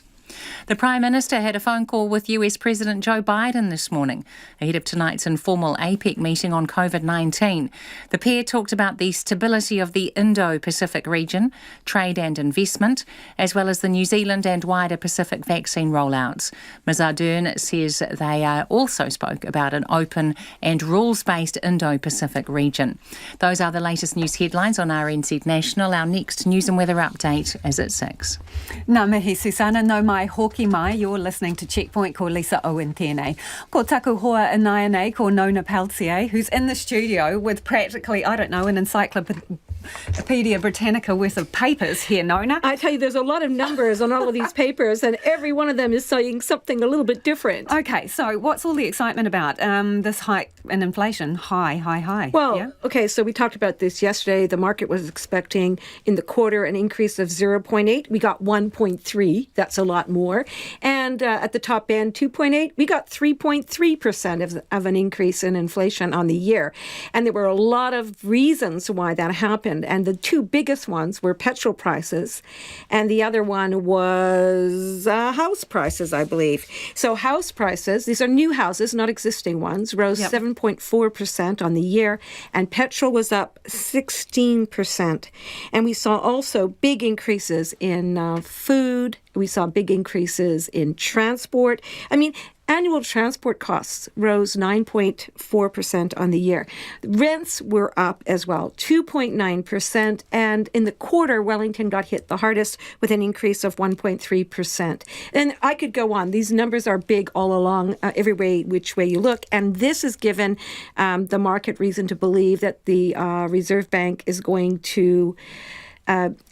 Speaker 5: The Prime Minister had a phone call with US President Joe Biden this morning ahead of tonight's informal APEC meeting on COVID-19. The pair talked about the stability of the Indo-Pacific region, trade and investment, as well as the New Zealand and wider Pacific vaccine rollouts. Ms Ardern says they also spoke about an open and rules-based Indo-Pacific region. Those are the latest news headlines on RNZ National. Our next news and weather update is at 6.
Speaker 4: Ngā mihi Susana, no mai hoki mai, you're listening to Checkpoint, ko Lisa Owen tēnei. Ko taku hoa inai nei, ko Nona Peltier, who's in the studio with practically, I don't know, an Encyclopedia Britannica worth of papers here, Nona.
Speaker 11: I tell you, there's a lot of numbers on all of these papers and every one of them is saying something a little bit different.
Speaker 4: Okay, so what's all the excitement about? This hike in inflation, high.
Speaker 11: Well,
Speaker 4: yeah?
Speaker 11: Okay, so we talked about this yesterday. The market was expecting in the quarter an increase of 0.8. We got 1.3. That's a lot more. And at the top end, 2.8, we got 3.3% of an increase in inflation on the year. And there were a lot of reasons why that happened. And the two biggest ones were petrol prices. And the other one was house prices, I believe. So house prices, these are new houses, not existing ones, rose 7.4% on the year. And petrol was up 16%. And we saw also big increases in food. We saw big increases in transport. I mean, Annual transport costs rose 9.4% on the year. Rents were up as well, 2.9%. And in the quarter, Wellington got hit the hardest with an increase of 1.3%. And I could go on. These numbers are big all along, every which way you look. And this has given the market reason to believe that the Reserve Bank is going to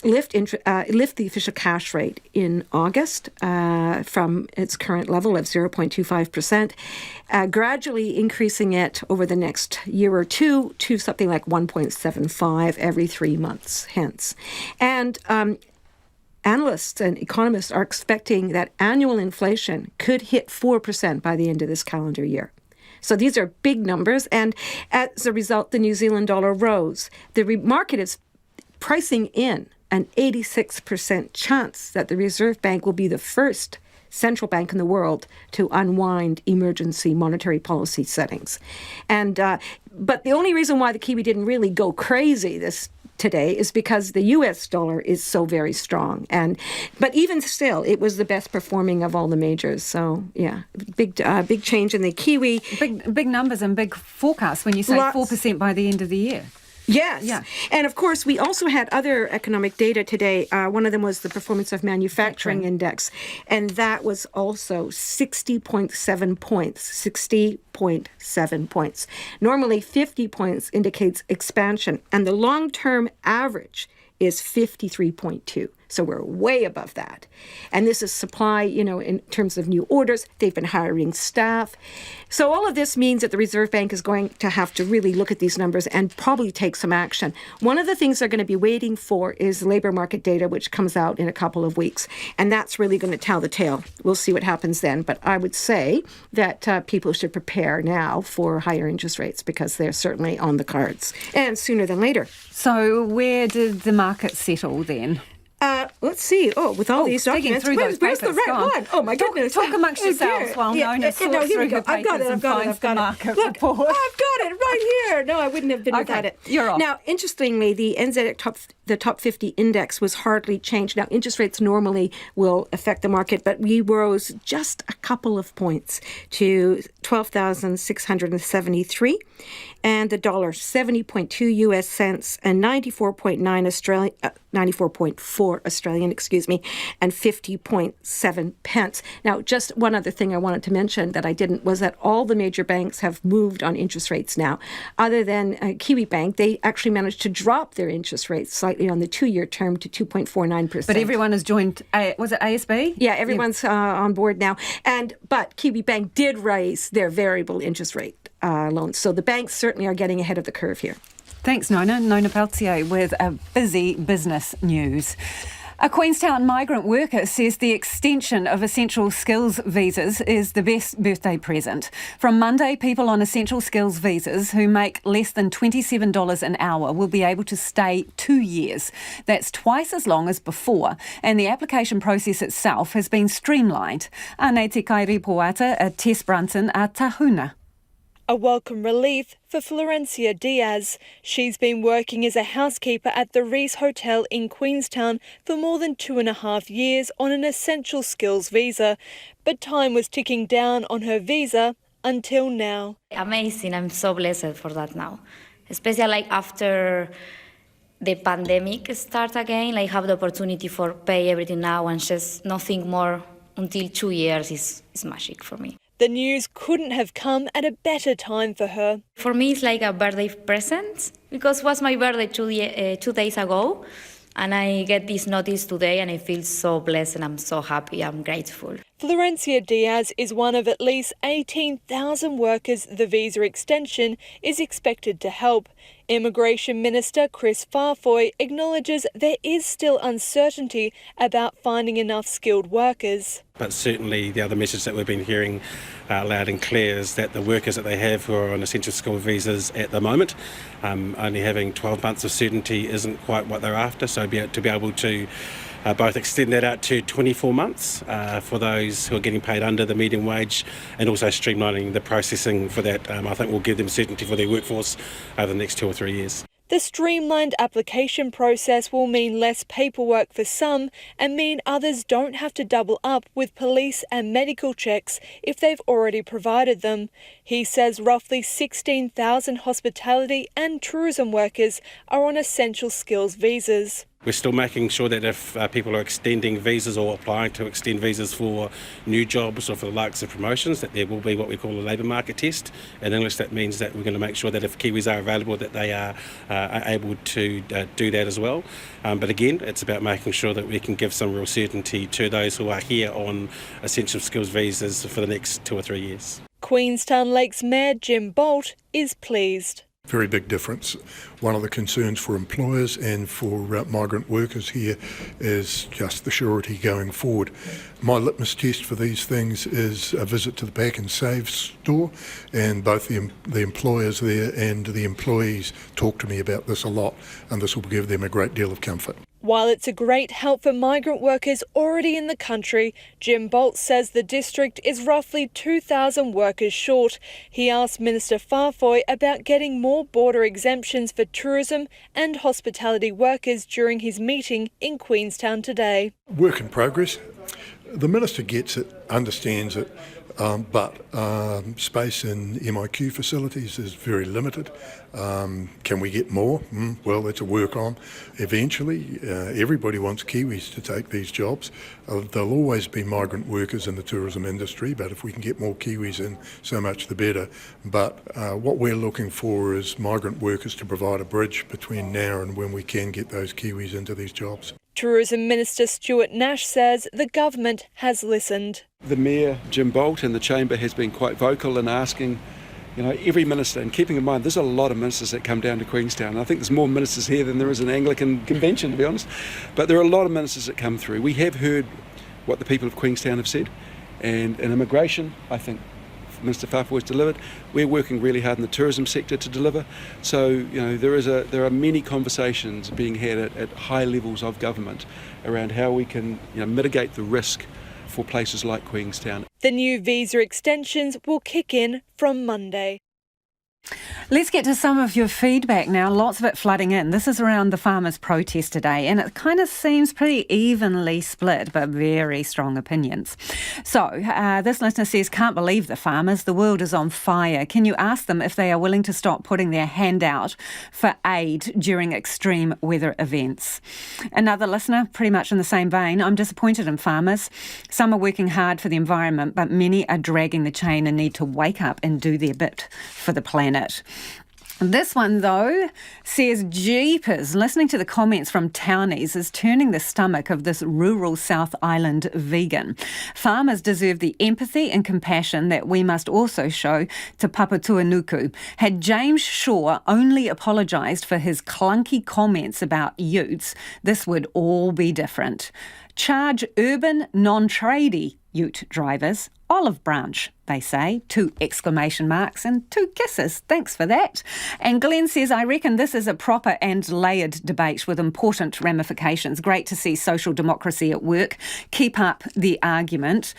Speaker 11: lift the official cash rate in August from its current level of 0.25%, gradually increasing it over the next year or two to something like 1.75 every 3 months hence. And analysts and economists are expecting that annual inflation could hit 4% by the end of this calendar year. So these are big numbers, and as a result, the New Zealand dollar rose. The market is pricing in an 86% chance that the Reserve Bank will be the first central bank in the world to unwind emergency monetary policy settings. And but the only reason why the Kiwi didn't really go crazy today is because the U.S. dollar is so very strong. But even still, it was the best performing of all the majors. So, yeah, big change in the Kiwi.
Speaker 4: Big numbers and big forecasts when you say 4% by the end of the year.
Speaker 11: Yes. Yeah. And of course, we also had other economic data today. One of them was the Performance of Manufacturing Index, and that was also 60.7 points. 60.7 points. Normally, 50 points indicates expansion, and the long-term average is 53.2. So we're way above that. And this is supply, in terms of new orders. They've been hiring staff. So all of this means that the Reserve Bank is going to have to really look at these numbers and probably take some action. One of the things they're going to be waiting for is labor market data, which comes out in a couple of weeks. And that's really going to tell the tale. We'll see what happens then. But I would say that people should prepare now for higher interest rates because they're certainly on the cards. And sooner than later.
Speaker 4: So where did the market settle then?
Speaker 11: Let's see. With all these documents, where's the right one? Oh my goodness!
Speaker 4: Talk amongst yourselves while Nona sorts through her papers and finds the market report.
Speaker 11: Look, I've got it right here. No, I wouldn't have been without it.
Speaker 4: You're off.
Speaker 11: Now, interestingly, the NZ top 50 index was hardly changed. Now, interest rates normally will affect the market, but we rose just a couple of points to 12,673, and the dollar 70.2 US cents and 94.4 Australian, and 50.7 pence. Now, just one other thing I wanted to mention that I didn't was that all the major banks have moved on interest rates now. Other than Kiwi Bank, they actually managed to drop their interest rates slightly on the 2-year term to 2.49%.
Speaker 4: But everyone has joined, was it ASB?
Speaker 11: Yeah, everyone's on board now. But Kiwi Bank did raise their variable interest rate loans. So the banks certainly are getting ahead of the curve here.
Speaker 4: Thanks, Nona. Nona Peltier with a busy business news. A Queenstown migrant worker says the extension of essential skills visas is the best birthday present. From Monday, people on essential skills visas who make less than $27 an hour will be able to stay 2 years. That's twice as long as before, and the application process itself has been streamlined. Anei te kairipoata a Tess Brunton a Tahuna.
Speaker 12: A welcome relief for Florencia Diaz. She's been working as a housekeeper at the Reese Hotel in Queenstown for more than 2.5 years on an essential skills visa. But time was ticking down on her visa until now.
Speaker 13: Amazing. I'm so blessed for that now. Especially after the pandemic start again, I have the opportunity for pay everything now and just nothing more until 2 years is magic for me.
Speaker 12: The news couldn't have come at a better time for her.
Speaker 13: For me, it's like a birthday present because it was my birthday 2 days ago, and I get this notice today, and I feel so blessed and I'm so happy. I'm grateful.
Speaker 12: Florencia Diaz is one of at least 18,000 workers the visa extension is expected to help. Immigration Minister Chris Farfoy acknowledges there is still uncertainty about finding enough skilled workers.
Speaker 14: But certainly the other message that we've been hearing loud and clear is that the workers that they have who are on essential skill visas at the moment, only having 12 months of certainty isn't quite what they're after. So to be able to both extend that out to 24 months for those who are getting paid under the median wage, and also streamlining the processing for that, I think will give them certainty for their workforce over the next 2 or 3 years.
Speaker 12: The streamlined application process will mean less paperwork for some and mean others don't have to double up with police and medical checks if they've already provided them. He says roughly 16,000 hospitality and tourism workers are on essential skills visas.
Speaker 14: We're still making sure that if people are extending visas or applying to extend visas for new jobs or for the likes of promotions, that there will be what we call a labour market test. In English, that means that we're going to make sure that if Kiwis are available, that they are able to do that as well. But again, it's about making sure that we can give some real certainty to those who are here on essential skills visas for the next 2 or 3 years.
Speaker 12: Queenstown Lakes Mayor Jim Bolt is pleased.
Speaker 16: Very big difference. One of the concerns for employers and for migrant workers here is just the surety going forward. My litmus test for these things is a visit to the Pack and Save store, and both the employers there and the employees talk to me about this a lot, and this will give them a great deal of comfort.
Speaker 12: While it's a great help for migrant workers already in the country, Jim Bolt says the district is roughly 2,000 workers short. He asked Minister Farfoy about getting more border exemptions for tourism and hospitality workers during his meeting in Queenstown today.
Speaker 16: Work in progress. The Minister gets it, understands it, but space in MIQ facilities is very limited. Can we get more? Well, that's a work on. Eventually, everybody wants Kiwis to take these jobs. There'll always be migrant workers in the tourism industry, but if we can get more Kiwis in, so much the better. But what we're looking for is migrant workers to provide a bridge between now and when we can get those Kiwis into these jobs.
Speaker 12: Tourism Minister Stuart Nash says the government has listened.
Speaker 17: The Mayor, Jim Bolt, and the Chamber has been quite vocal in asking, every minister, and keeping in mind there's a lot of ministers that come down to Queenstown. And I think there's more ministers here than there is an Anglican convention, to be honest. But there are a lot of ministers that come through. We have heard what the people of Queenstown have said, and in immigration, I think Minister Farfoy has delivered. We're working really hard in the tourism sector to deliver. So, there are many conversations being had at high levels of government around how we can mitigate the risk for places like Queenstown.
Speaker 12: The new visa extensions will kick in from Monday.
Speaker 4: Let's get to some of your feedback now. Lots of it flooding in. This is around the farmers' protest today, and it kind of seems pretty evenly split, but very strong opinions. So, this listener says, can't believe the farmers. The world is on fire. Can you ask them if they are willing to stop putting their hand out for aid during extreme weather events? Another listener, pretty much in the same vein, I'm disappointed in farmers. Some are working hard for the environment, but many are dragging the chain and need to wake up and do their bit for the planet. This one, though, says, jeepers, listening to the comments from townies is turning the stomach of this rural South Island vegan. Farmers deserve the empathy and compassion that we must also show to Papatuanuku. Had James Shaw only apologised for his clunky comments about utes, this would all be different. Charge urban, non-tradie ute drivers olive branch, they say. 2 exclamation marks and 2 kisses. Thanks for that. And Glenn says, I reckon this is a proper and layered debate with important ramifications. Great to see social democracy at work. Keep up the argument.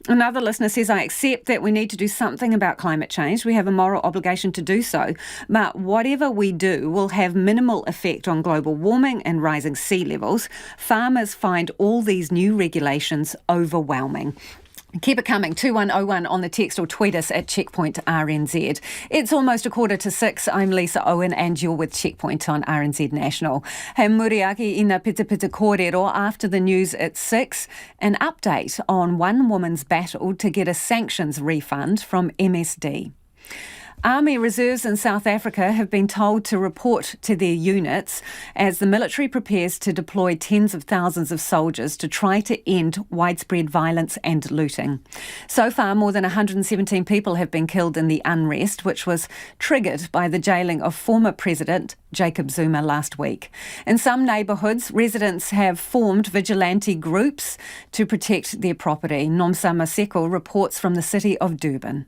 Speaker 4: Another listener says, I accept that we need to do something about climate change. We have a moral obligation to do so. But whatever we do will have minimal effect on global warming and rising sea levels. Farmers find all these new regulations overwhelming. Keep it coming, 2101 on the text or tweet us at Checkpoint RNZ. It's almost 5:45. I'm Lisa Owen and you're with Checkpoint on RNZ National. He muriaki ina pita pita kōrero after the news at 6. An update on one woman's battle to get a sanctions refund from MSD. Army reserves in South Africa have been told to report to their units as the military prepares to deploy tens of thousands of soldiers to try to end widespread violence and looting. So far, more than 117 people have been killed in the unrest, which was triggered by the jailing of former President Jacob Zuma last week. In some neighbourhoods, residents have formed vigilante groups to protect their property. Nomsa Maseko reports from the city of Durban.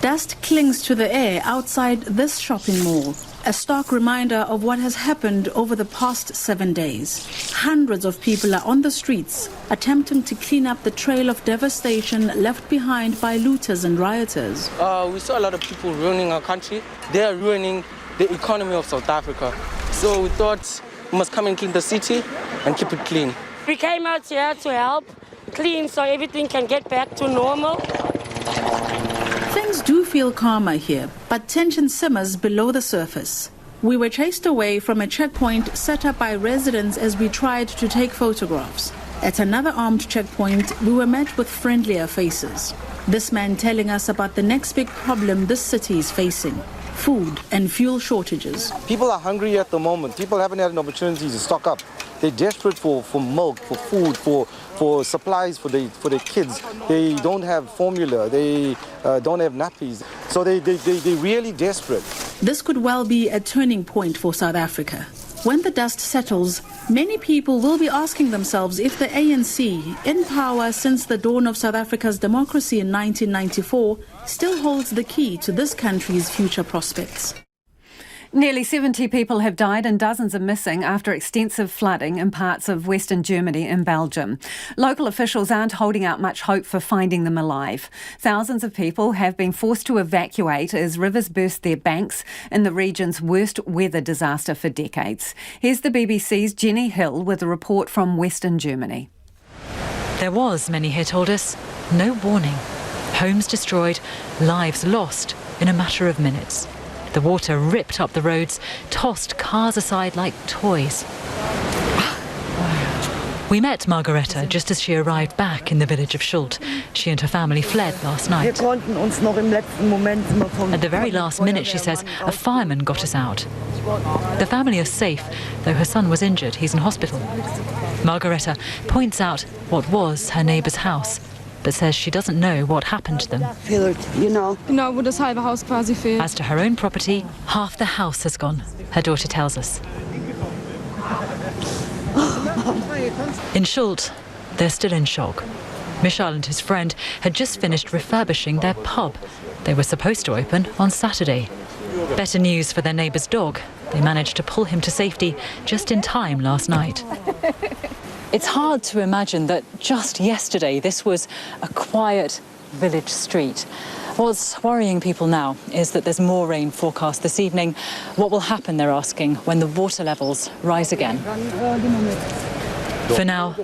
Speaker 18: Dust clings to the air outside this shopping mall.
Speaker 15: A stark reminder of what has happened over the past 7 days. Hundreds of people are on the streets, attempting to clean up the trail of devastation left behind by looters and rioters.
Speaker 18: We saw a lot of people ruining our country. They are ruining the economy of South Africa. So we thought we must come and clean the city and keep it clean.
Speaker 19: We came out here to help clean so everything can get back to normal.
Speaker 15: Things do feel calmer here, but tension simmers below the surface. We were chased away from a checkpoint set up by residents as we tried to take photographs. At another armed checkpoint, we were met with friendlier faces. This man telling us about the next big problem this city is facing: food and fuel shortages.
Speaker 18: People are hungry at the moment. People haven't had an opportunity to stock up. They're desperate for milk, for food, for supplies for their kids. They don't have formula. They don't have nappies. So they're really desperate.
Speaker 15: This could well be a turning point for South Africa. When the dust settles, many people will be asking themselves if the ANC, in power since the dawn of South Africa's democracy in 1994, still holds the key to this country's future prospects.
Speaker 4: Nearly 70 people have died and dozens are missing after extensive flooding in parts of Western Germany and Belgium. Local officials aren't holding out much hope for finding them alive. Thousands of people have been forced to evacuate as rivers burst their banks in the region's worst weather disaster for decades. Here's the BBC's Jenny Hill with a report from Western Germany.
Speaker 20: There was, many here told us, no warning. Homes destroyed, lives lost in a matter of minutes. The water ripped up the roads, tossed cars aside like toys. We met Margareta just as she arrived back in the village of Schult. She and her family fled last night. At the very last minute, she says, a fireman got us out. The family are safe, though her son was injured. He's in hospital. Margareta points out what was her neighbour's house, but says she doesn't know what happened to them. As to her own property, half the house has gone, her daughter tells us. In Schult, they're still in shock. Michal and his friend had just finished refurbishing their pub. They were supposed to open on Saturday. Better news for their neighbour's dog. They managed to pull him to safety just in time last night. It's hard to imagine that just yesterday this was a quiet village street. What's worrying people now is that there's more rain forecast this evening. What will happen, they're asking, when the water levels rise again? For now,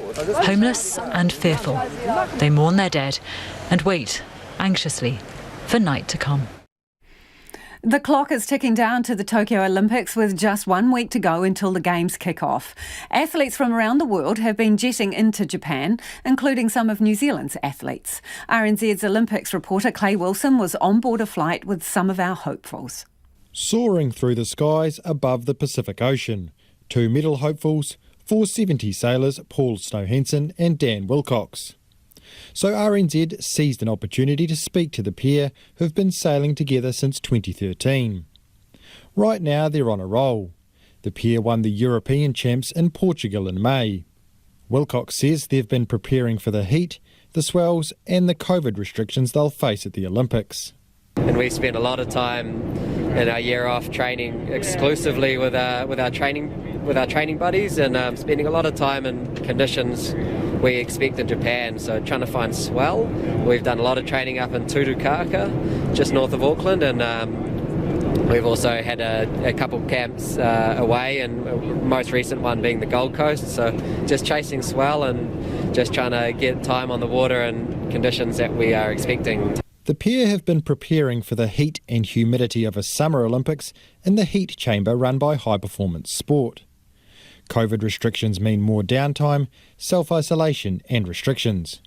Speaker 20: homeless and fearful, they mourn their dead and wait anxiously for night to come.
Speaker 4: The clock is ticking down to the Tokyo Olympics with just 1 week to go until the Games kick off. Athletes from around the world have been jetting into Japan, including some of New Zealand's athletes. RNZ's Olympics reporter Clay Wilson was on board a flight with some of our hopefuls.
Speaker 21: Soaring through the skies above the Pacific Ocean, 2 medal hopefuls, 470 sailors Paul Snow-Hansen and Dan Wilcox. So RNZ seized an opportunity to speak to the pair who've been sailing together since 2013. Right now they're on a roll. The pair won the European champs in Portugal in May. Wilcox says they've been preparing for the heat, the swells and the COVID restrictions they'll face at the Olympics.
Speaker 22: And we spent a lot of time in our year off training exclusively with our training buddies and spending a lot of time in conditions we expect in Japan, so trying to find swell. We've done a lot of training up in Turukaka, just north of Auckland, and we've also had a couple camps away, and most recent one being the Gold Coast, so just chasing swell and just trying to get time on the water and conditions that we are expecting.
Speaker 21: The pair have been preparing for the heat and humidity of a Summer Olympics in the heat chamber run by High Performance Sport. COVID restrictions mean more downtime, self-isolation and restrictions.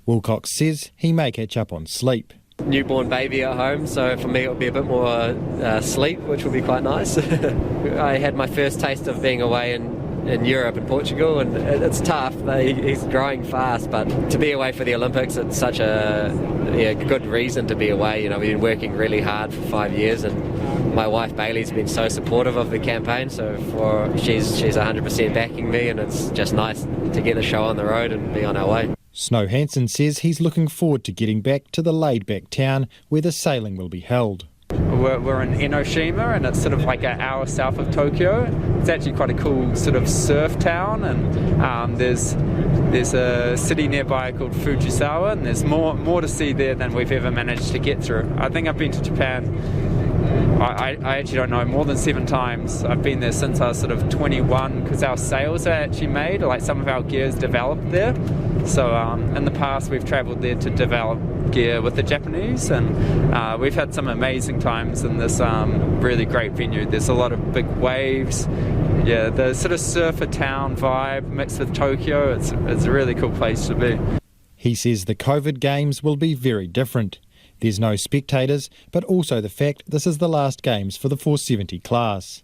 Speaker 21: Wilcox says he may catch up on sleep.
Speaker 22: Newborn baby at home, so for me it would be a bit more sleep, which would be quite nice. I had my first taste of being away in Europe and Portugal, and it's tough. He's growing fast, but to be away for the Olympics, it's such a good reason to be away. You know, we've been working really hard for 5 years, and my wife Bailey's been so supportive of the campaign, so she's 100% backing me, and it's just nice to get the show on the road and be on our way.
Speaker 21: Snow-Hansen says he's looking forward to getting back to the laid-back town where the sailing will be held.
Speaker 1: We're in Enoshima, and it's sort of like an hour south of Tokyo. It's actually quite a cool sort of surf town, and there's a city nearby called Fujisawa, and there's more to see there than we've ever managed to get through. I think I've been to Japan, I actually don't know, more than 7 times. I've been there since I was sort of 21, because our sails are actually made, like some of our gear is developed there. So in the past we've travelled there to develop gear with the Japanese, and we've had some amazing times in this really great venue. There's a lot of big waves. Yeah, the sort of surfer town vibe mixed with Tokyo, it's a really cool place to be.
Speaker 21: He says the COVID games will be very different. There's no spectators, but also the fact this is the last games for the 470 class.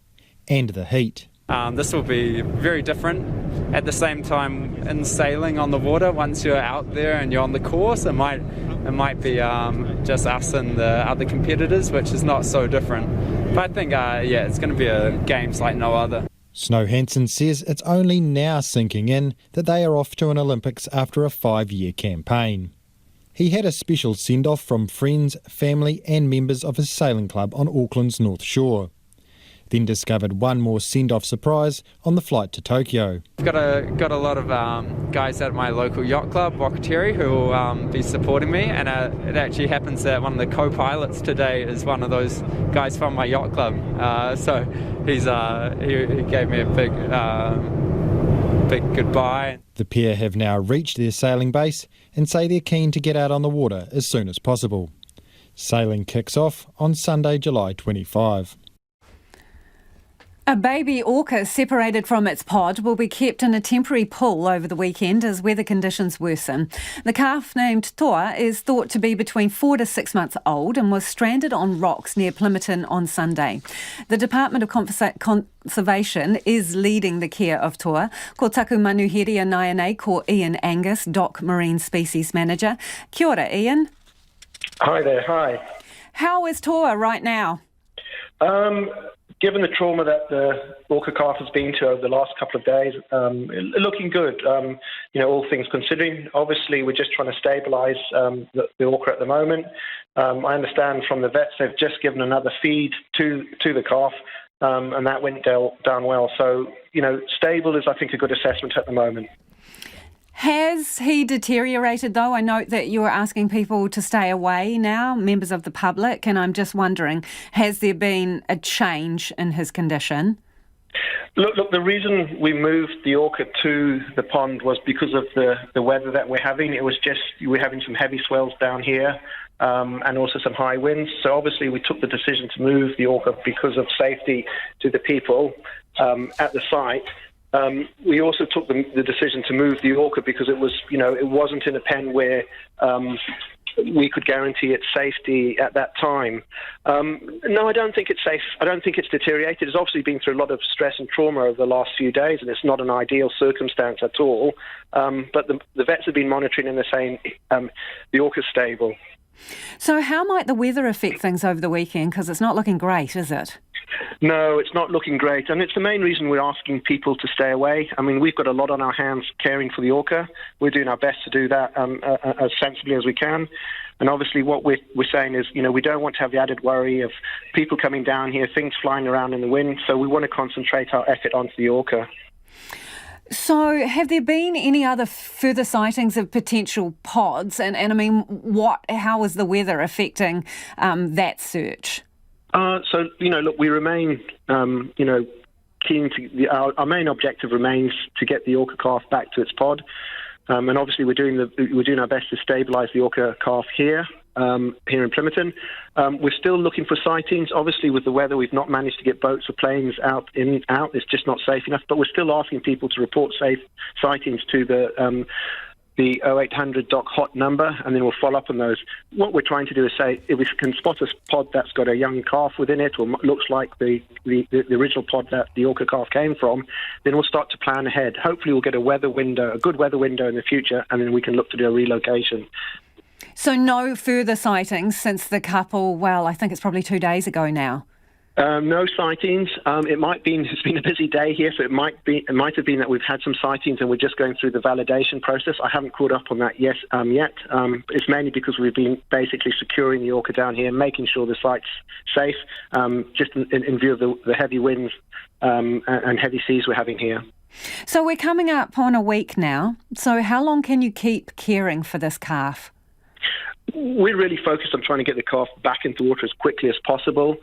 Speaker 21: And the heat.
Speaker 1: This will be very different. At the same time, in sailing on the water, once you're out there and you're on the course, it might be just us and the other competitors, which is not so different. But I think, it's going to be a games like no other.
Speaker 21: Snow Hansen says it's only now sinking in that they are off to an Olympics after a 5-year campaign. He had a special send-off from friends, family and members of his sailing club on Auckland's North Shore. Then discovered one more send-off surprise on the flight to Tokyo.
Speaker 1: I've got a lot of guys at my local yacht club, Wakateri, who will be supporting me, and it actually happens that one of the co-pilots today is one of those guys from my yacht club. So he gave me a big goodbye.
Speaker 21: The pair have now reached their sailing base and say they're keen to get out on the water as soon as possible. Sailing kicks off on Sunday, July 25.
Speaker 4: A baby orca separated from its pod will be kept in a temporary pool over the weekend as weather conditions worsen. The calf, named Toa, is thought to be between 4 to 6 months old and was stranded on rocks near Plimmerton on Sunday. The Department of Conservation is leading the care of Toa. Ko taku manuhiri nai nei ko Ian Angus, DOC Marine Species Manager. Kia ora, Ian.
Speaker 2: Hi there, hi.
Speaker 4: How is Toa right now?
Speaker 2: Given the trauma that the orca calf has been to over the last couple of days, looking good, all things considering. Obviously, we're just trying to stabilise the orca at the moment. I understand from the vets they've just given another feed to the calf, and that went down well. So, stable is, I think, a good assessment at the moment.
Speaker 4: Has he deteriorated, though? I note that you're asking people to stay away now, members of the public, and I'm just wondering, has there been a change in his condition?
Speaker 2: Look, the reason we moved the orca to the pond was because of the weather that we're having. It was just, we're having some heavy swells down here and also some high winds. So obviously we took the decision to move the orca because of safety to the people at the site. We also took the decision to move the orca because it was, it wasn't in a pen where we could guarantee its safety at that time. No, I don't think it's safe. I don't think it's deteriorated. It's obviously been through a lot of stress and trauma over the last few days, and it's not an ideal circumstance at all. But the vets have been monitoring and they're saying the orca's stable.
Speaker 4: So how might the weather affect things over the weekend? Because it's not looking great, is it?
Speaker 2: No, it's not looking great, and it's the main reason we're asking people to stay away. I mean, we've got a lot on our hands caring for the orca. We're doing our best to do that as sensibly as we can. And obviously what we're saying is, we don't want to have the added worry of people coming down here, things flying around in the wind, so we want to concentrate our effort onto the orca.
Speaker 4: So have there been any other further sightings of potential pods? And I mean, how is the weather affecting that search?
Speaker 2: So, look, we remain, keen to, our main objective remains to get the orca calf back to its pod. And obviously we're doing our best to stabilise the orca calf here in Plimmerton. We're still looking for sightings. Obviously with the weather, we've not managed to get boats or planes out. It's just not safe enough. But we're still asking people to report safe sightings to the 0800 DOC hot number, and then we'll follow up on those. What we're trying to do is say, if we can spot a pod that's got a young calf within it, or looks like the original pod that the orca calf came from, then we'll start to plan ahead. Hopefully we'll get a good weather window in the future, and then we can look to do a relocation.
Speaker 4: So no further sightings since the couple, I think it's probably 2 days ago now?
Speaker 2: No sightings. It's been a busy day here, so it might have been that we've had some sightings and we're just going through the validation process. I haven't caught up on that yet. It's mainly because we've been basically securing the orca down here, making sure the site's safe, just in view of the heavy winds and heavy seas we're having here.
Speaker 4: So we're coming up on a week now. So how long can you keep caring for this calf?
Speaker 2: We're really focused on trying to get the calf back into water as quickly as possible.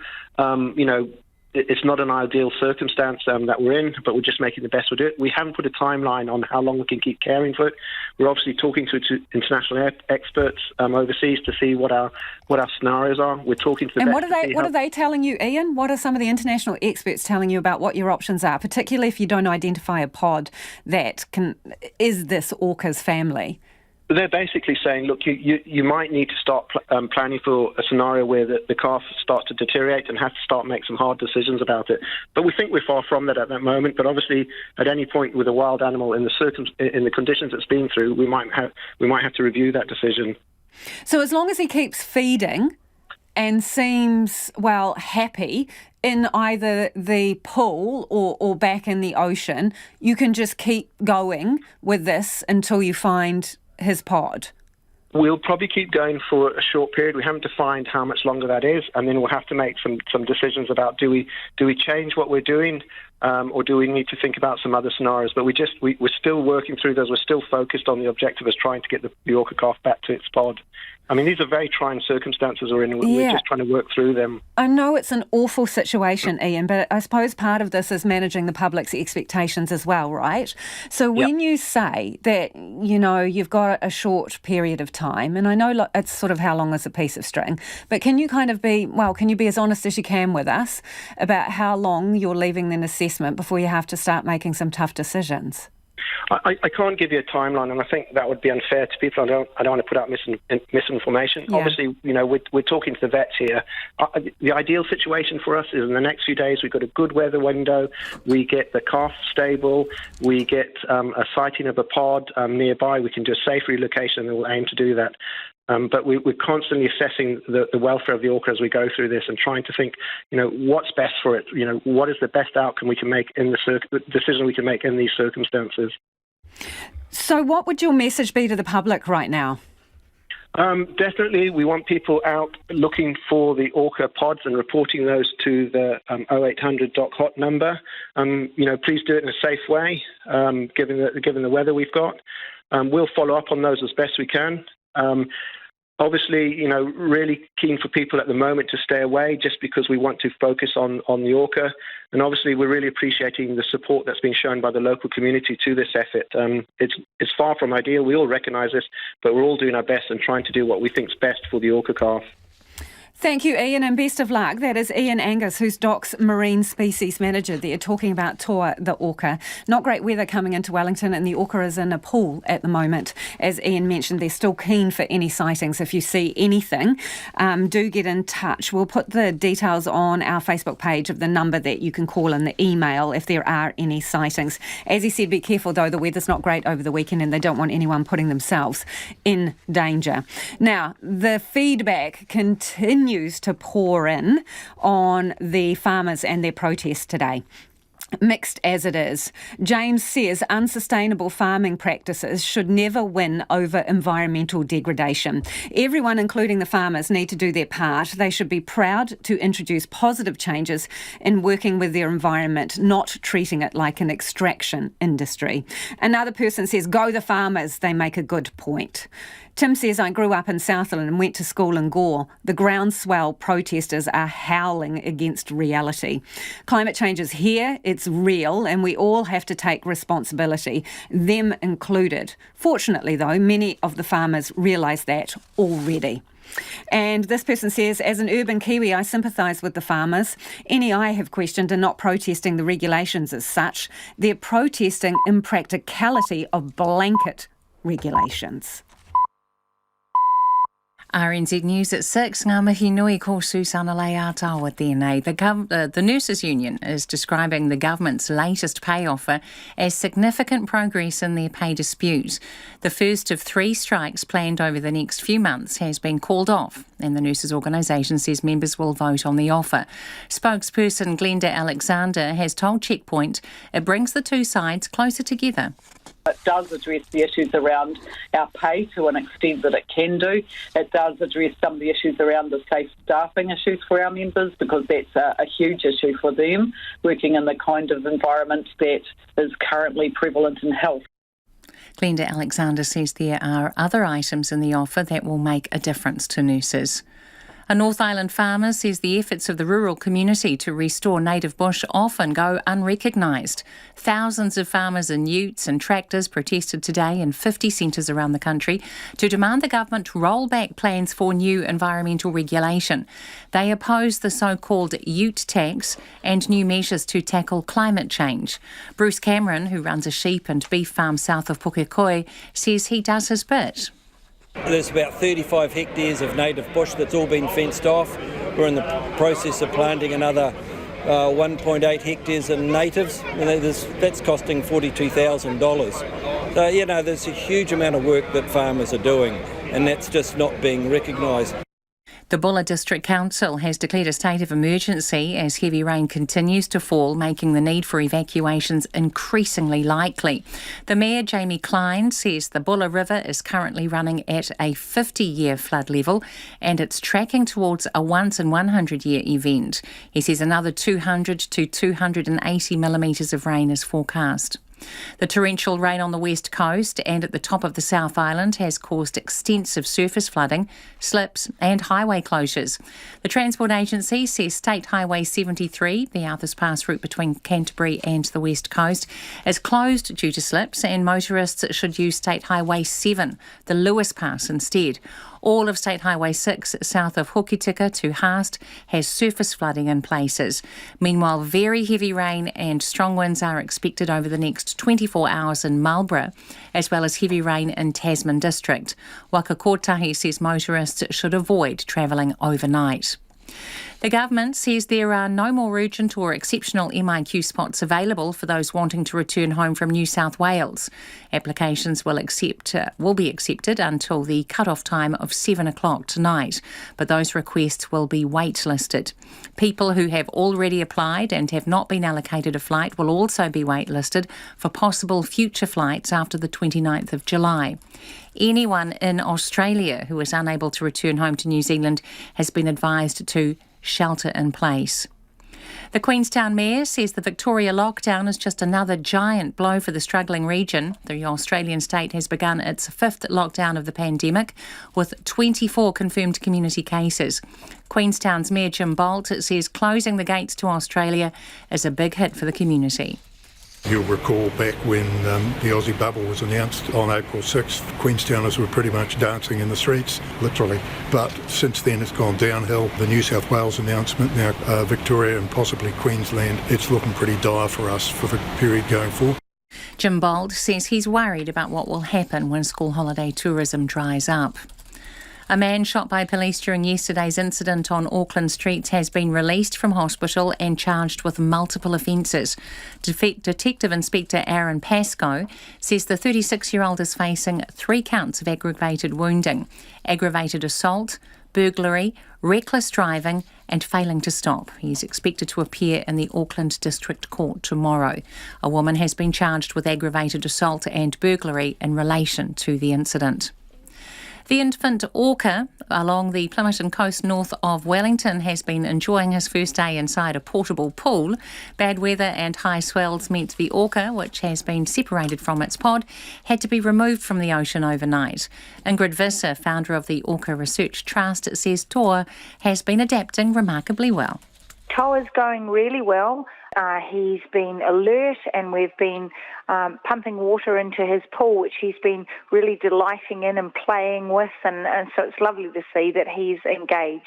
Speaker 2: It's not an ideal circumstance that we're in, but we're just making the best of it. We haven't put a timeline on how long we can keep caring for it. We're obviously talking to international experts overseas to see what our scenarios are. We're talking to the
Speaker 4: And
Speaker 2: vets
Speaker 4: what are they telling you, Ian? What are some of the international experts telling you about what your options are, particularly if you don't identify a pod that is this orca's family?
Speaker 2: They're basically saying, look, you might need to start planning for a scenario where the calf starts to deteriorate and have to start make some hard decisions about it. But we think we're far from that at that moment. But obviously, at any point with a wild animal in the conditions it's been through, we might have to review that decision.
Speaker 4: So as long as he keeps feeding and seems happy in either the pool or back in the ocean, you can just keep going with this until you find his pod.
Speaker 2: We'll probably keep going for a short period. We haven't defined how much longer that is, and then we'll have to make some decisions about do we change what we're doing, or do we need to think about some other scenarios? But we're still working through those. We're still focused on the objective of trying to get the orca calf back to its pod. I mean, these are very trying circumstances we're in. We're just trying to work through them.
Speaker 4: I know it's an awful situation, Ian, but I suppose part of this is managing the public's expectations as well, right? So when you say that, you've got a short period of time, and I know it's sort of how long is a piece of string, but can you be as honest as you can with us about how long you're leaving an assessment before you have to start making some tough decisions?
Speaker 2: I can't give you a timeline, and I think that would be unfair to people. I don't want to put out misinformation. Yeah. Obviously, we're talking to the vets here. The ideal situation for us is in the next few days we've got a good weather window, we get the calf stable, we get a sighting of a pod nearby, we can do a safe relocation, and we'll aim to do that. But we're constantly assessing the welfare of the orca as we go through this and trying to think, what's best for it? What is the best outcome we can make in the decision we can make in these circumstances?
Speaker 4: So what would your message be to the public right now?
Speaker 2: Definitely, we want people out looking for the orca pods and reporting those to the 0800 DOC-HOT number. Please do it in a safe way, given the weather we've got. We'll follow up on those as best we can. Obviously, really keen for people at the moment to stay away just because we want to focus on the orca. And obviously, we're really appreciating the support that's been shown by the local community to this effort. It's far from ideal. We all recognise this, but we're all doing our best and trying to do what we think is best for the orca calf.
Speaker 4: Thank you, Ian, and best of luck. That is Ian Angus, who's DOC's Marine Species Manager there, talking about Toa the orca. Not great weather coming into Wellington, and the orca is in a pool at the moment. As Ian mentioned, they're still keen for any sightings. If you see anything, do get in touch. We'll put the details on our Facebook page of the number that you can call and the email if there are any sightings. As he said, be careful, though. The weather's not great over the weekend, and they don't want anyone putting themselves in danger. Now, the feedback continues to pour in on the farmers and their protest today. Mixed as it is. James says unsustainable farming practices should never win over environmental degradation. Everyone, including the farmers, need to do their part. They should be proud to introduce positive changes in working with their environment, not treating it like an extraction industry. Another person says, go the farmers. They make a good point. Tim says, I grew up in Southland and went to school in Gore. The groundswell protesters are howling against reality. Climate change is here, it's real, and we all have to take responsibility, them included. Fortunately, though, many of the farmers realise that already. And this person says, as an urban Kiwi, I sympathise with the farmers. Any I have questioned are not protesting the regulations as such. They're protesting impracticality of blanket regulations.
Speaker 5: RNZ News at 6. Ngā mihi nui ko Susana Lei Atawa tēnei. The Nurses Union is describing the government's latest pay offer as significant progress in their pay dispute. The first of 3 strikes planned over the next few months has been called off, and the nurses' organisation says members will vote on the offer. Spokesperson Glenda Alexander has told Checkpoint it brings the two sides closer together.
Speaker 3: It does address the issues around our pay to an extent that it can do. It does address some of the issues around the safe staffing issues for our members, because that's a huge issue for them, working in the kind of environment that is currently prevalent in health.
Speaker 5: Glenda Alexander says there are other items in the offer that will make a difference to nurses. A North Island farmer says the efforts of the rural community to restore native bush often go unrecognised. Thousands of farmers in utes and tractors protested today in 50 centres around the country to demand the government roll back plans for new environmental regulation. They oppose the so-called ute tax and new measures to tackle climate change. Bruce Cameron, who runs a sheep and beef farm south of Pukekohe, says he does his bit.
Speaker 6: There's about 35 hectares of native bush that's all been fenced off. We're in the process of planting another 1.8 hectares in natives. That's costing $42,000. So, there's a huge amount of work that farmers are doing, and that's just not being recognised.
Speaker 5: The Bulla District Council has declared a state of emergency as heavy rain continues to fall, making the need for evacuations increasingly likely. The Mayor, Jamie Klein, says the Bulla River is currently running at a 50-year flood level and it's tracking towards a once-in-100-year event. He says another 200 to 280 millimetres of rain is forecast. The torrential rain on the west coast and at the top of the South Island has caused extensive surface flooding, slips and highway closures. The Transport Agency says State Highway 73, the Arthurs Pass route between Canterbury and the west coast, is closed due to slips, and motorists should use State Highway 7, the Lewis Pass, instead. All of State Highway 6 south of Hokitika to Haast has surface flooding in places. Meanwhile, very heavy rain and strong winds are expected over the next 24 hours in Marlborough, as well as heavy rain in Tasman District. Waka Kotahi says motorists should avoid travelling overnight. The government says there are no more urgent or exceptional MIQ spots available for those wanting to return home from New South Wales. Applications will be accepted until the cut-off time of 7 o'clock tonight, but those requests will be waitlisted. People who have already applied and have not been allocated a flight will also be waitlisted for possible future flights after the 29th of July. Anyone in Australia who is unable to return home to New Zealand has been advised to shelter in place. The Queenstown Mayor says the Victoria lockdown is just another giant blow for the struggling region. The Australian state has begun its 5th lockdown of the pandemic, with 24 confirmed community cases. Queenstown's Mayor Jim Bolt says closing the gates to Australia is a big hit for the community.
Speaker 16: You'll recall back when the Aussie bubble was announced on April 6th, Queenstowners were pretty much dancing in the streets, literally. But since then it's gone downhill. The New South Wales announcement, now Victoria and possibly Queensland, it's looking pretty dire for us for the period going forward.
Speaker 5: Jim Bolt says he's worried about what will happen when school holiday tourism dries up. A man shot by police during yesterday's incident on Auckland streets has been released from hospital and charged with multiple offences. Detective Inspector Aaron Pascoe says the 36-year-old is facing 3 counts of aggravated wounding, aggravated assault, burglary, reckless driving and failing to stop. He is expected to appear in the Auckland District Court tomorrow. A woman has been charged with aggravated assault and burglary in relation to the incident. The infant orca along the Plympton coast north of Wellington has been enjoying his first day inside a portable pool. Bad weather and high swells meant the orca, which has been separated from its pod, had to be removed from the ocean overnight. Ingrid Visser, founder of the Orca Research Trust, says Toa has been adapting remarkably well.
Speaker 8: Toa's going really well. He's been alert and we've been pumping water into his pool, which he's been really delighting in and playing with, and so it's lovely to see that he's engaged.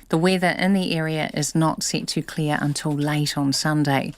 Speaker 5: The weather in the area is not set to clear until late on Sunday.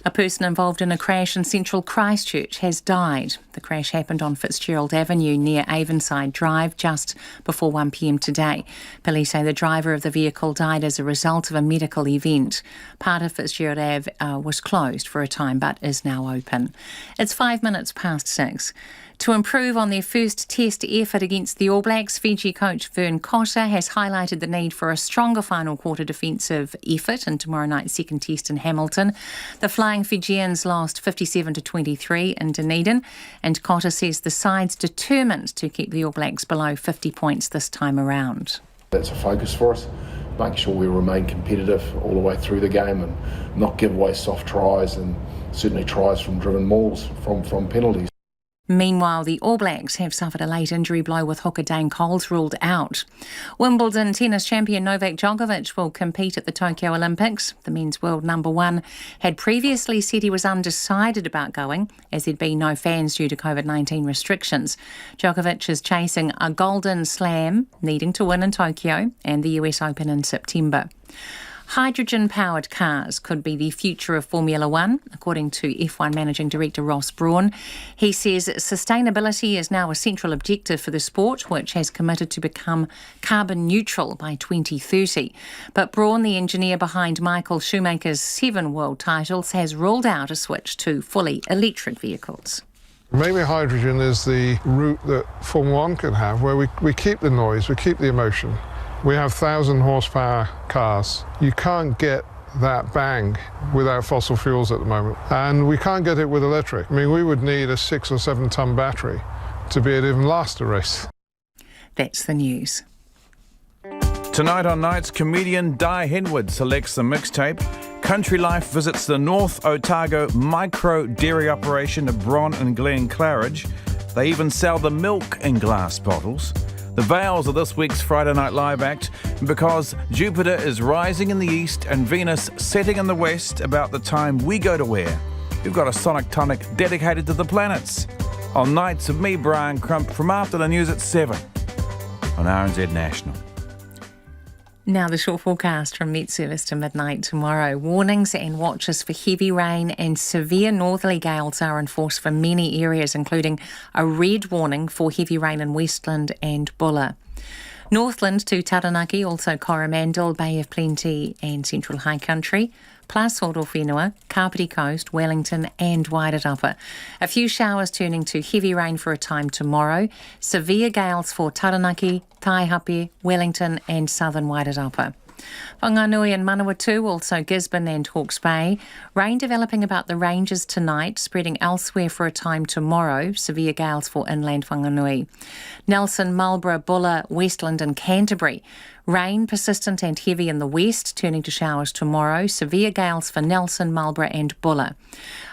Speaker 5: A person involved in a crash in central Christchurch has died. The crash happened on Fitzgerald Avenue near Avonside Drive just before 1 p.m. today. Police say the driver of the vehicle died as a result of a medical event. Part of Fitzgerald Ave was closed for a time but is now open. It's 6:05. To improve on their first test effort against the All Blacks, Fiji coach Vern Cotter has highlighted the need for a stronger final quarter defensive effort in tomorrow night's second test in Hamilton. The Flying Fijians lost 57-23 in Dunedin, and Cotter says the side's determined to keep the All Blacks below 50 points this time around.
Speaker 9: That's a focus for us, making sure we remain competitive all the way through the game and not give away soft tries and certainly tries from driven mauls from penalties.
Speaker 5: Meanwhile, the All Blacks have suffered a late injury blow with hooker Dane Coles ruled out. Wimbledon tennis champion Novak Djokovic will compete at the Tokyo Olympics. The men's world number one had previously said he was undecided about going, as there'd been no fans due to COVID-19 restrictions. Djokovic is chasing a Golden Slam, needing to win in Tokyo, and the US Open in September. Hydrogen-powered cars could be the future of Formula One, according to F1 Managing Director Ross Brawn. He says sustainability is now a central objective for the sport, which has committed to become carbon neutral by 2030. But Brawn, the engineer behind Michael Schumacher's 7 world titles, has ruled out a switch to fully electric vehicles.
Speaker 10: Maybe hydrogen is the route that Formula One could have, where we keep the noise, we keep the emotion. We have 1,000 horsepower cars. You can't get that bang without fossil fuels at the moment. And we can't get it with electric. I mean, we would need a 6 or 7 ton battery to be able to even last a race.
Speaker 5: That's the news.
Speaker 7: Tonight on Nights, comedian Di Henwood selects the mixtape. Country Life visits the North Otago micro dairy operation of Bron and Glen Claridge. They even sell the milk in glass bottles. The Vales are this week's Friday Night Live act because Jupiter is rising in the east and Venus setting in the west about the time we go to where. We've got a sonic tonic dedicated to the planets. On Nights of me, Brian Crump, from after the news at 7 on RNZ National.
Speaker 5: Now the short forecast from Met Service to midnight tomorrow. Warnings and watches for heavy rain and severe northerly gales are enforced for many areas, including a red warning for heavy rain in Westland and Bulla. Northland to Taranaki, also Coromandel, Bay of Plenty and Central High Country, plus Horowhenua, Kapiti Coast, Wellington and Wairarapa. A few showers turning to heavy rain for a time tomorrow. Severe gales for Taranaki, Taihape, Wellington and southern Wairarapa. Whanganui and Manawatu, also Gisborne and Hawke's Bay. Rain developing about the ranges tonight, spreading elsewhere for a time tomorrow. Severe gales for inland Whanganui. Nelson, Marlborough, Bulla, Westland and Canterbury. Rain persistent and heavy in the west, turning to showers tomorrow. Severe gales for Nelson, Marlborough and Bulla.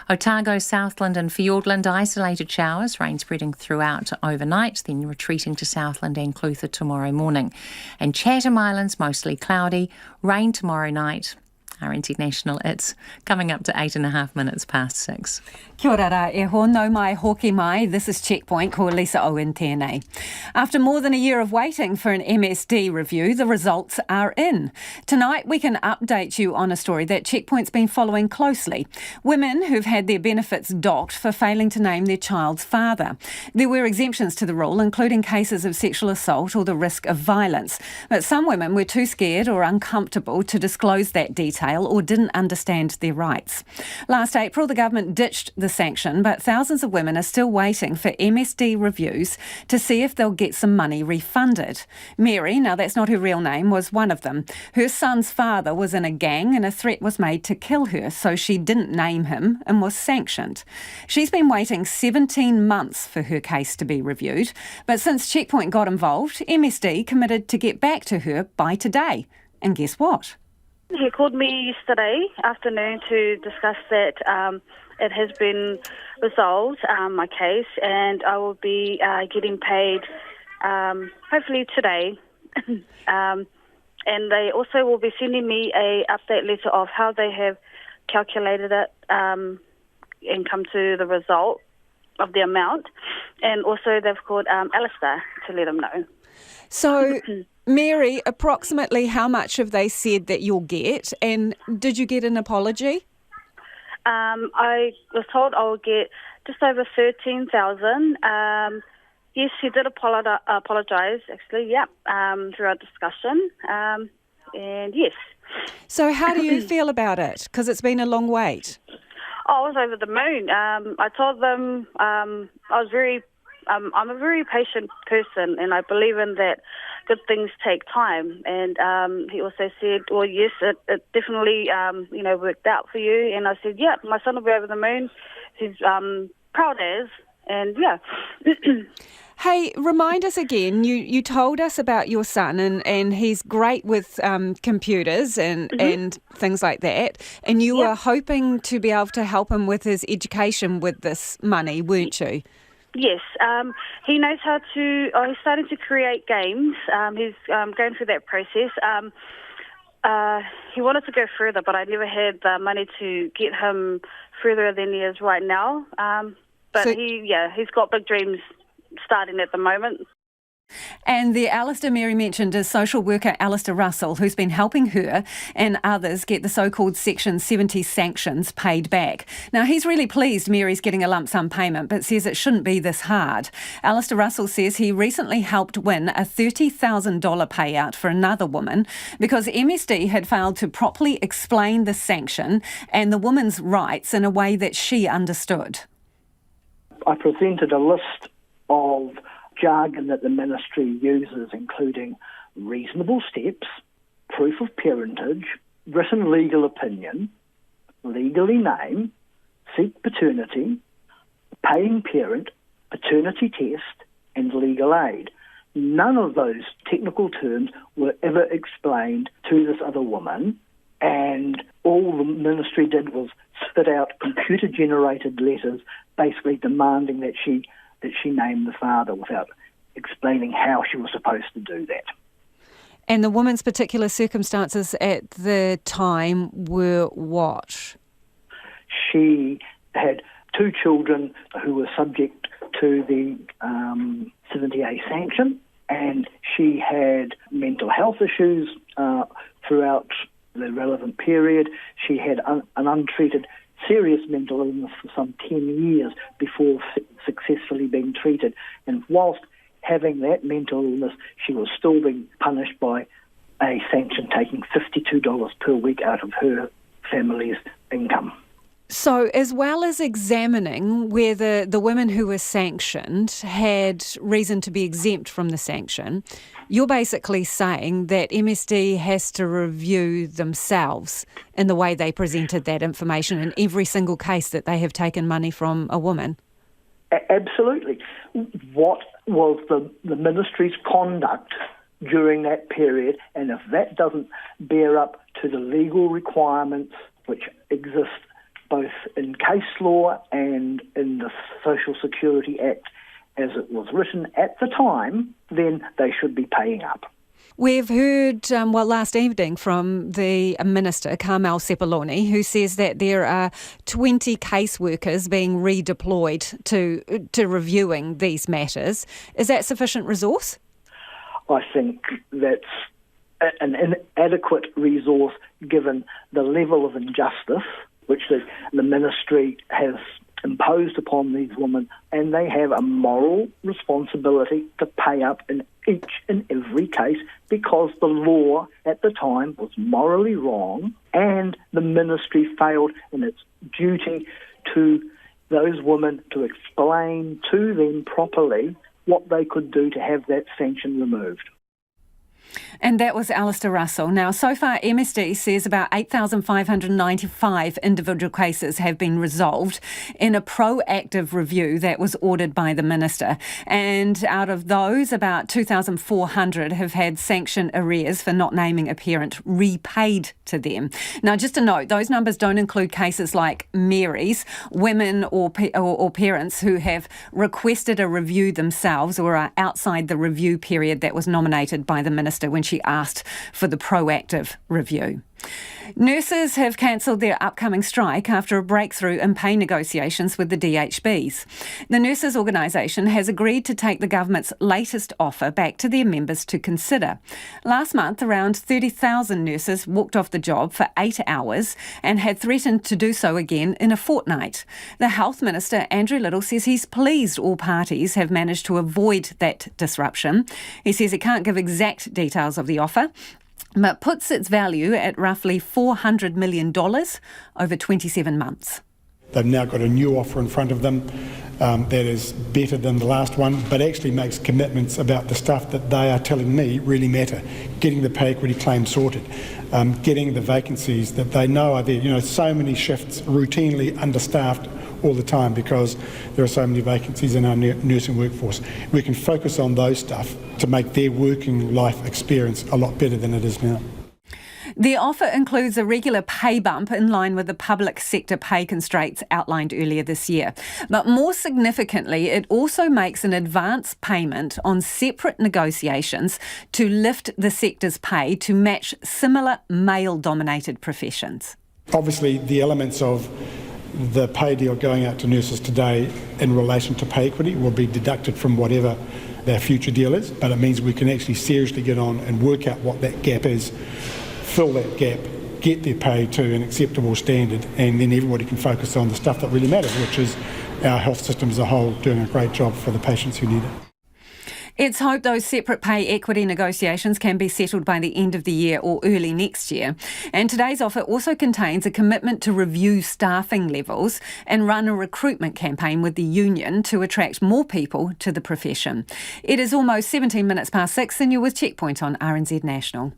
Speaker 5: Otago, Southland and Fiordland, isolated showers, rain spreading throughout overnight, then retreating to Southland and Clutha tomorrow morning. And Chatham Islands, mostly cloudy, rain tomorrow night. RNZ National, it's coming up to 6:08.
Speaker 4: Kia ora rā, e hono mai hoki mai. This is Checkpoint, ko Lisa Owen tēnei. After more than a year of waiting for an MSD review, the results are in. Tonight we can update you on a story that Checkpoint's been following closely. Women who've had their benefits docked for failing to name their child's father. There were exemptions to the rule, including cases of sexual assault or the risk of violence. But some women were too scared or uncomfortable to disclose that detail or didn't understand their rights. Last April, the government ditched the sanction, but thousands of women are still waiting for MSD reviews to see if they'll get some money refunded. Mary, now that's not her real name, was one of them. Her son's father was in a gang and a threat was made to kill her, so she didn't name him and was sanctioned. She's been waiting 17 months for her case to be reviewed, but since Checkpoint got involved, MSD committed to get back to her by today. And guess what?
Speaker 23: He called me yesterday afternoon to discuss that it has been resolved, my case, and I will be getting paid hopefully today. And they also will be sending me a update letter of how they have calculated it and come to the result of the amount. And also they've called Alistair to let them know.
Speaker 4: So, Mary, approximately how much have they said that you'll get, and did you get an apology?
Speaker 23: I was told I would get just over 13,000. Yes, he did apologise, actually, through our discussion. And yes.
Speaker 4: So how do you feel about it? Because it's been a long wait.
Speaker 23: I was over the moon. I told them I'm a very patient person, and I believe in that good things take time. And he also said, well, yes, it definitely, worked out for you. And I said, yeah, my son will be over the moon. He's proud as, and yeah.
Speaker 4: Hey, remind us again, you told us about your son and he's great with computers and things like that, and you were hoping to be able to help him with his education with this money, weren't you?
Speaker 23: Yes, he knows how to, he's starting to create games. He's going through that process. He wanted to go further, but I never had the money to get him further than he is right now. But he's got big dreams starting at the moment.
Speaker 4: And the Alistair Mary mentioned is social worker Alistair Russell, who's been helping her and others get the so-called Section 70 sanctions paid back. Now, he's really pleased Mary's getting a lump sum payment, but says it shouldn't be this hard. Alistair Russell says he recently helped win a $30,000 payout for another woman because MSD had failed to properly explain the sanction and the woman's rights in a way that she understood.
Speaker 11: I presented a list of jargon that the ministry uses, including reasonable steps, proof of parentage, written legal opinion, legally name, seek paternity, paying parent, paternity test, and legal aid. None of those technical terms were ever explained to this other woman, and all the ministry did was spit out computer-generated letters basically demanding that she name the father without explaining how she was supposed to do that.
Speaker 4: And the woman's particular circumstances at the time were what?
Speaker 11: She had 2 children who were subject to the 70A sanction, and she had mental health issues throughout the relevant period. She had an untreated serious mental illness for some 10 years before successfully being treated. And whilst having that mental illness, she was still being punished by a sanction taking $52 per week out of her family's income.
Speaker 4: So as well as examining whether the women who were sanctioned had reason to be exempt from the sanction, you're basically saying that MSD has to review themselves in the way they presented that information in every single case that they have taken money from a woman.
Speaker 11: Absolutely. What was the ministry's conduct during that period, and if that doesn't bear up to the legal requirements which exist both in case law and in the Social Security Act as it was written at the time, then they should be paying up.
Speaker 4: We've heard, last evening from the Minister, Carmel Sepuloni, who says that there are 20 caseworkers being redeployed to reviewing these matters. Is that sufficient resource?
Speaker 11: I think that's an inadequate resource given the level of injustice which the ministry has imposed upon these women, and they have a moral responsibility to pay up in each and every case because the law at the time was morally wrong and the ministry failed in its duty to those women to explain to them properly what they could do to have that sanction removed.
Speaker 4: And that was Alistair Russell. Now, so far, MSD says about 8,595 individual cases have been resolved in a proactive review that was ordered by the Minister. And out of those, about 2,400 have had sanction arrears for not naming a parent repaid to them. Now, just to note, those numbers don't include cases like Mary's, women or parents who have requested a review themselves or are outside the review period that was nominated by the Minister when she asked for the proactive review. Nurses have cancelled their upcoming strike after a breakthrough in pay negotiations with the DHBs. The nurses' organisation has agreed to take the government's latest offer back to their members to consider. Last month, around 30,000 nurses walked off the job for 8 hours and had threatened to do so again in a fortnight. The Health Minister, Andrew Little, says he's pleased all parties have managed to avoid that disruption. He says he can't give exact details of the offer, but puts its value at roughly $400 million over 27 months.
Speaker 13: They've now got a new offer in front of them that is better than the last one, but actually makes commitments about the stuff that they are telling me really matter. Getting the pay equity claim sorted, getting the vacancies that they know are there. You know, so many shifts routinely understaffed all the time because there are so many vacancies in our nursing workforce. We can focus on those stuff to make their working life experience a lot better than it is now.
Speaker 4: The offer includes a regular pay bump in line with the public sector pay constraints outlined earlier this year. But more significantly, it also makes an advance payment on separate negotiations to lift the sector's pay to match similar male-dominated professions.
Speaker 13: Obviously, the elements of the pay deal going out to nurses today in relation to pay equity will be deducted from whatever their future deal is, but it means we can actually seriously get on and work out what that gap is, fill that gap, get their pay to an acceptable standard, and then everybody can focus on the stuff that really matters, which is our health system as a whole doing a great job for the patients who need it.
Speaker 4: It's hoped those separate pay equity negotiations can be settled by the end of the year or early next year. And today's offer also contains a commitment to review staffing levels and run a recruitment campaign with the union to attract more people to the profession. It is almost 17 minutes past 6 and you're with Checkpoint on RNZ National.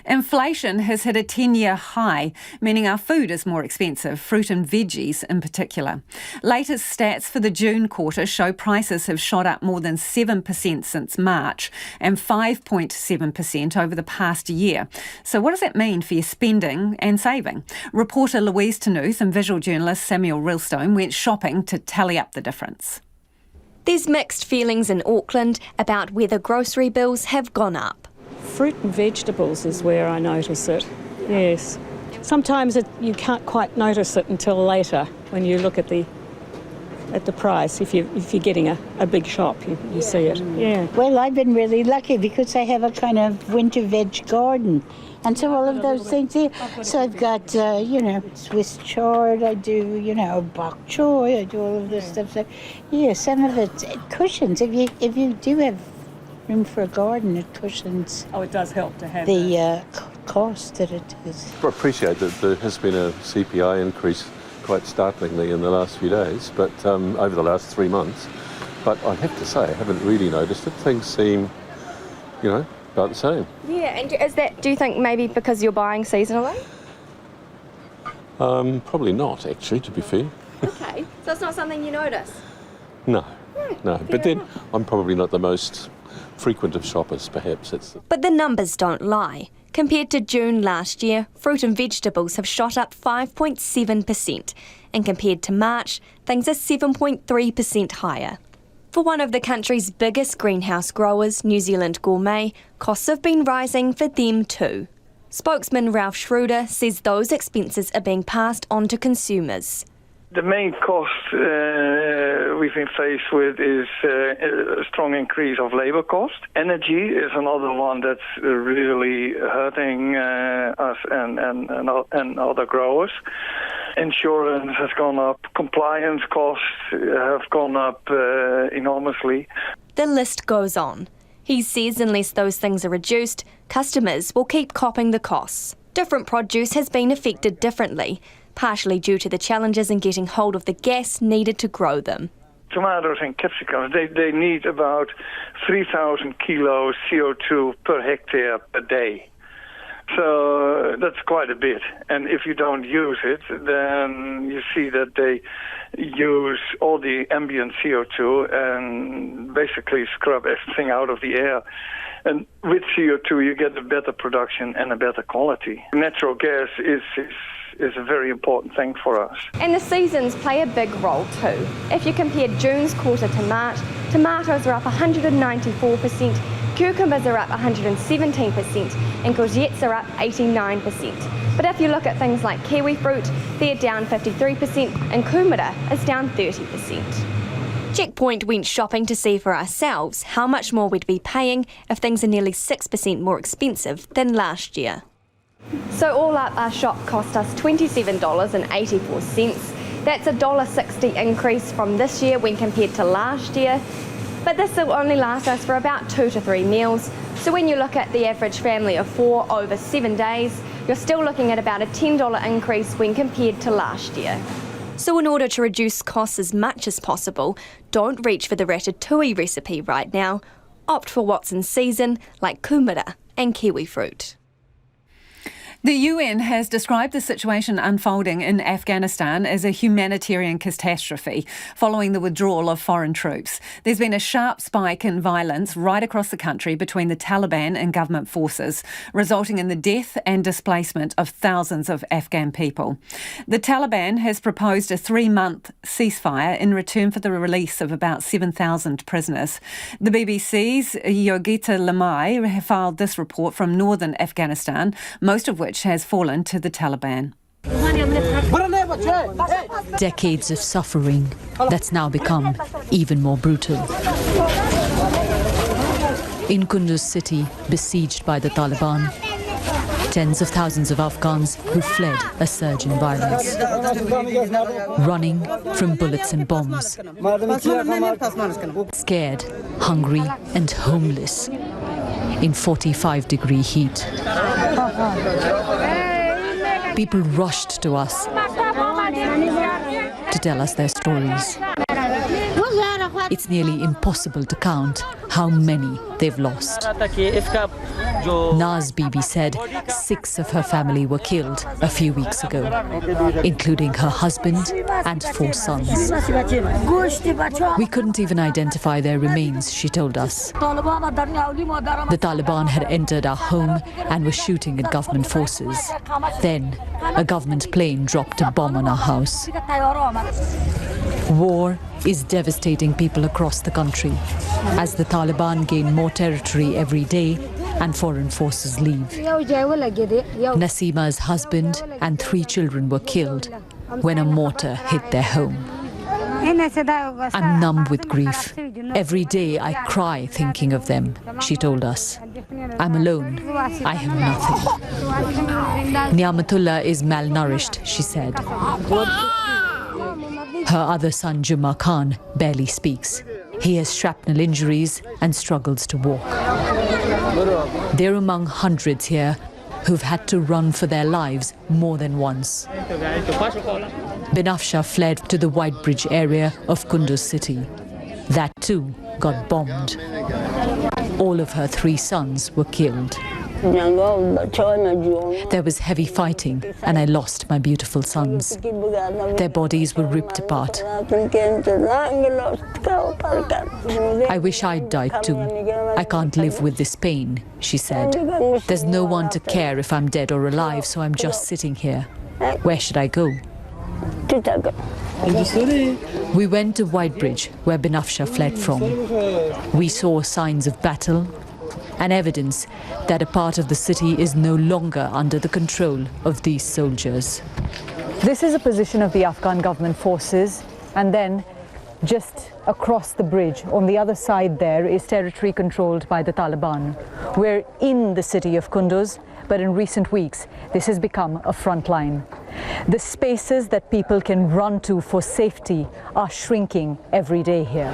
Speaker 4: Inflation has hit a 10-year high, meaning our food is more expensive, fruit and veggies in particular. Latest stats for the June quarter show prices have shot up more than 7% since March and 5.7% over the past year. So what does that mean for your spending and saving? Reporter Louise Tanuth and visual journalist Samuel Rilstone went shopping to tally up the difference.
Speaker 14: There's mixed feelings in Auckland about whether grocery bills have gone up.
Speaker 17: Fruit and vegetables is where I notice it, yes. Sometimes you can't quite notice it until later when you look at the price. If you're getting a big shop, you see it, yeah.
Speaker 24: Well, I've been really lucky because I have a kind of winter veg garden. And so all of those things here. So I've got, Swiss chard, I do, bok choy, I do all of this stuff. So, yeah, some of it cushions. If you do have room for a garden, it cushions.
Speaker 17: Oh, it does help to have
Speaker 24: the cost that it is.
Speaker 25: I appreciate that there has been a CPI increase quite startlingly in the last few days, but over the last 3 months. But I have to say, I haven't really noticed it. Things seem, about the same.
Speaker 14: Yeah, and is that, do you think maybe because you're buying seasonally?
Speaker 25: Probably not, actually, to be fair.
Speaker 14: Okay, so it's not something you notice?
Speaker 25: No. But then I'm probably not the most frequent of shoppers, perhaps.
Speaker 14: But the numbers don't lie. Compared to June last year, fruit and vegetables have shot up 5.7%, and compared to March, things are 7.3% higher. For one of the country's biggest greenhouse growers, New Zealand Gourmet, costs have been rising for them too. Spokesman Ralph Schroeder says those expenses are being passed on to consumers.
Speaker 26: The main cost we've been faced with is a strong increase of labour cost. Energy is another one that's really hurting us and other growers. Insurance has gone up. Compliance costs have gone up enormously.
Speaker 14: The list goes on. He says unless those things are reduced, customers will keep copping the costs. Different produce has been affected differently, partially due to the challenges in getting hold of the gas needed to grow them.
Speaker 26: Tomatoes and capsicums, they need about 3,000 kilos CO2 per hectare per day. So that's quite a bit. And if you don't use it, then you see that they use all the ambient CO2 and basically scrub everything out of the air. And with CO2, you get a better production and a better quality. Natural gas is a very important thing for us.
Speaker 14: And the seasons play a big role too. If you compare June's quarter to March, tomatoes are up 194%, cucumbers are up 117%, and courgettes are up 89%. But if you look at things like kiwi fruit, they're down 53% and kumara is down 30%. Checkpoint went shopping to see for ourselves how much more we'd be paying if things are nearly 6% more expensive than last year. So all up, our shop cost us $27.84. That's a $1.60 increase from this year when compared to last year. But this will only last us for about 2 to 3 meals. So when you look at the average family of 4 over 7 days, you're still looking at about a $10 increase when compared to last year. So in order to reduce costs as much as possible, don't reach for the ratatouille recipe right now. Opt for what's in season, like kumara and kiwi fruit.
Speaker 4: The UN has described the situation unfolding in Afghanistan as a humanitarian catastrophe following the withdrawal of foreign troops. There's been a sharp spike in violence right across the country between the Taliban and government forces, resulting in the death and displacement of thousands of Afghan people. The Taliban has proposed a 3-month ceasefire in return for the release of about 7,000 prisoners. The BBC's Yogita Lamai filed this report from northern Afghanistan, most of which has fallen to the Taliban.
Speaker 12: Decades of suffering that's now become even more brutal. In Kunduz city, besieged by the Taliban, tens of thousands of Afghans who fled a surge in violence, running from bullets and bombs, scared, hungry and homeless in 45-degree heat. People rushed to us to tell us their stories. It's nearly impossible to count how many they've lost. Naz Bibi said 6 of her family were killed a few weeks ago, including her husband and 4 sons. We couldn't even identify their remains, she told us. The Taliban had entered our home and were shooting at government forces. Then, a government plane dropped a bomb on our house. War is devastating people across the country as the Taliban gain more territory every day and foreign forces leave. Nasima's husband and 3 children were killed when a mortar hit their home. I'm numb with grief. Every day I cry thinking of them, she told us. I'm alone. I have nothing. Niamatullah is malnourished, she said. Her other son, Juma Khan, barely speaks. He has shrapnel injuries and struggles to walk. They're among hundreds here who've had to run for their lives more than once. Benafsha fled to the White Bridge area of Kunduz city. That too got bombed. All of her 3 sons were killed. There was heavy fighting and I lost my beautiful sons. Their bodies were ripped apart. I wish I'd died too. I can't live with this pain, she said. There's no one to care if I'm dead or alive, so I'm just sitting here. Where should I go? We went to White Bridge, where Benafsha fled from. We saw signs of battle and evidence that a part of the city is no longer under the control of these soldiers.
Speaker 15: This is a position of the Afghan government forces, and then just across the bridge, on the other side there, is territory controlled by the Taliban. We're in the city of Kunduz, but in recent weeks, this has become a front line. The spaces that people can run to for safety are shrinking every day here.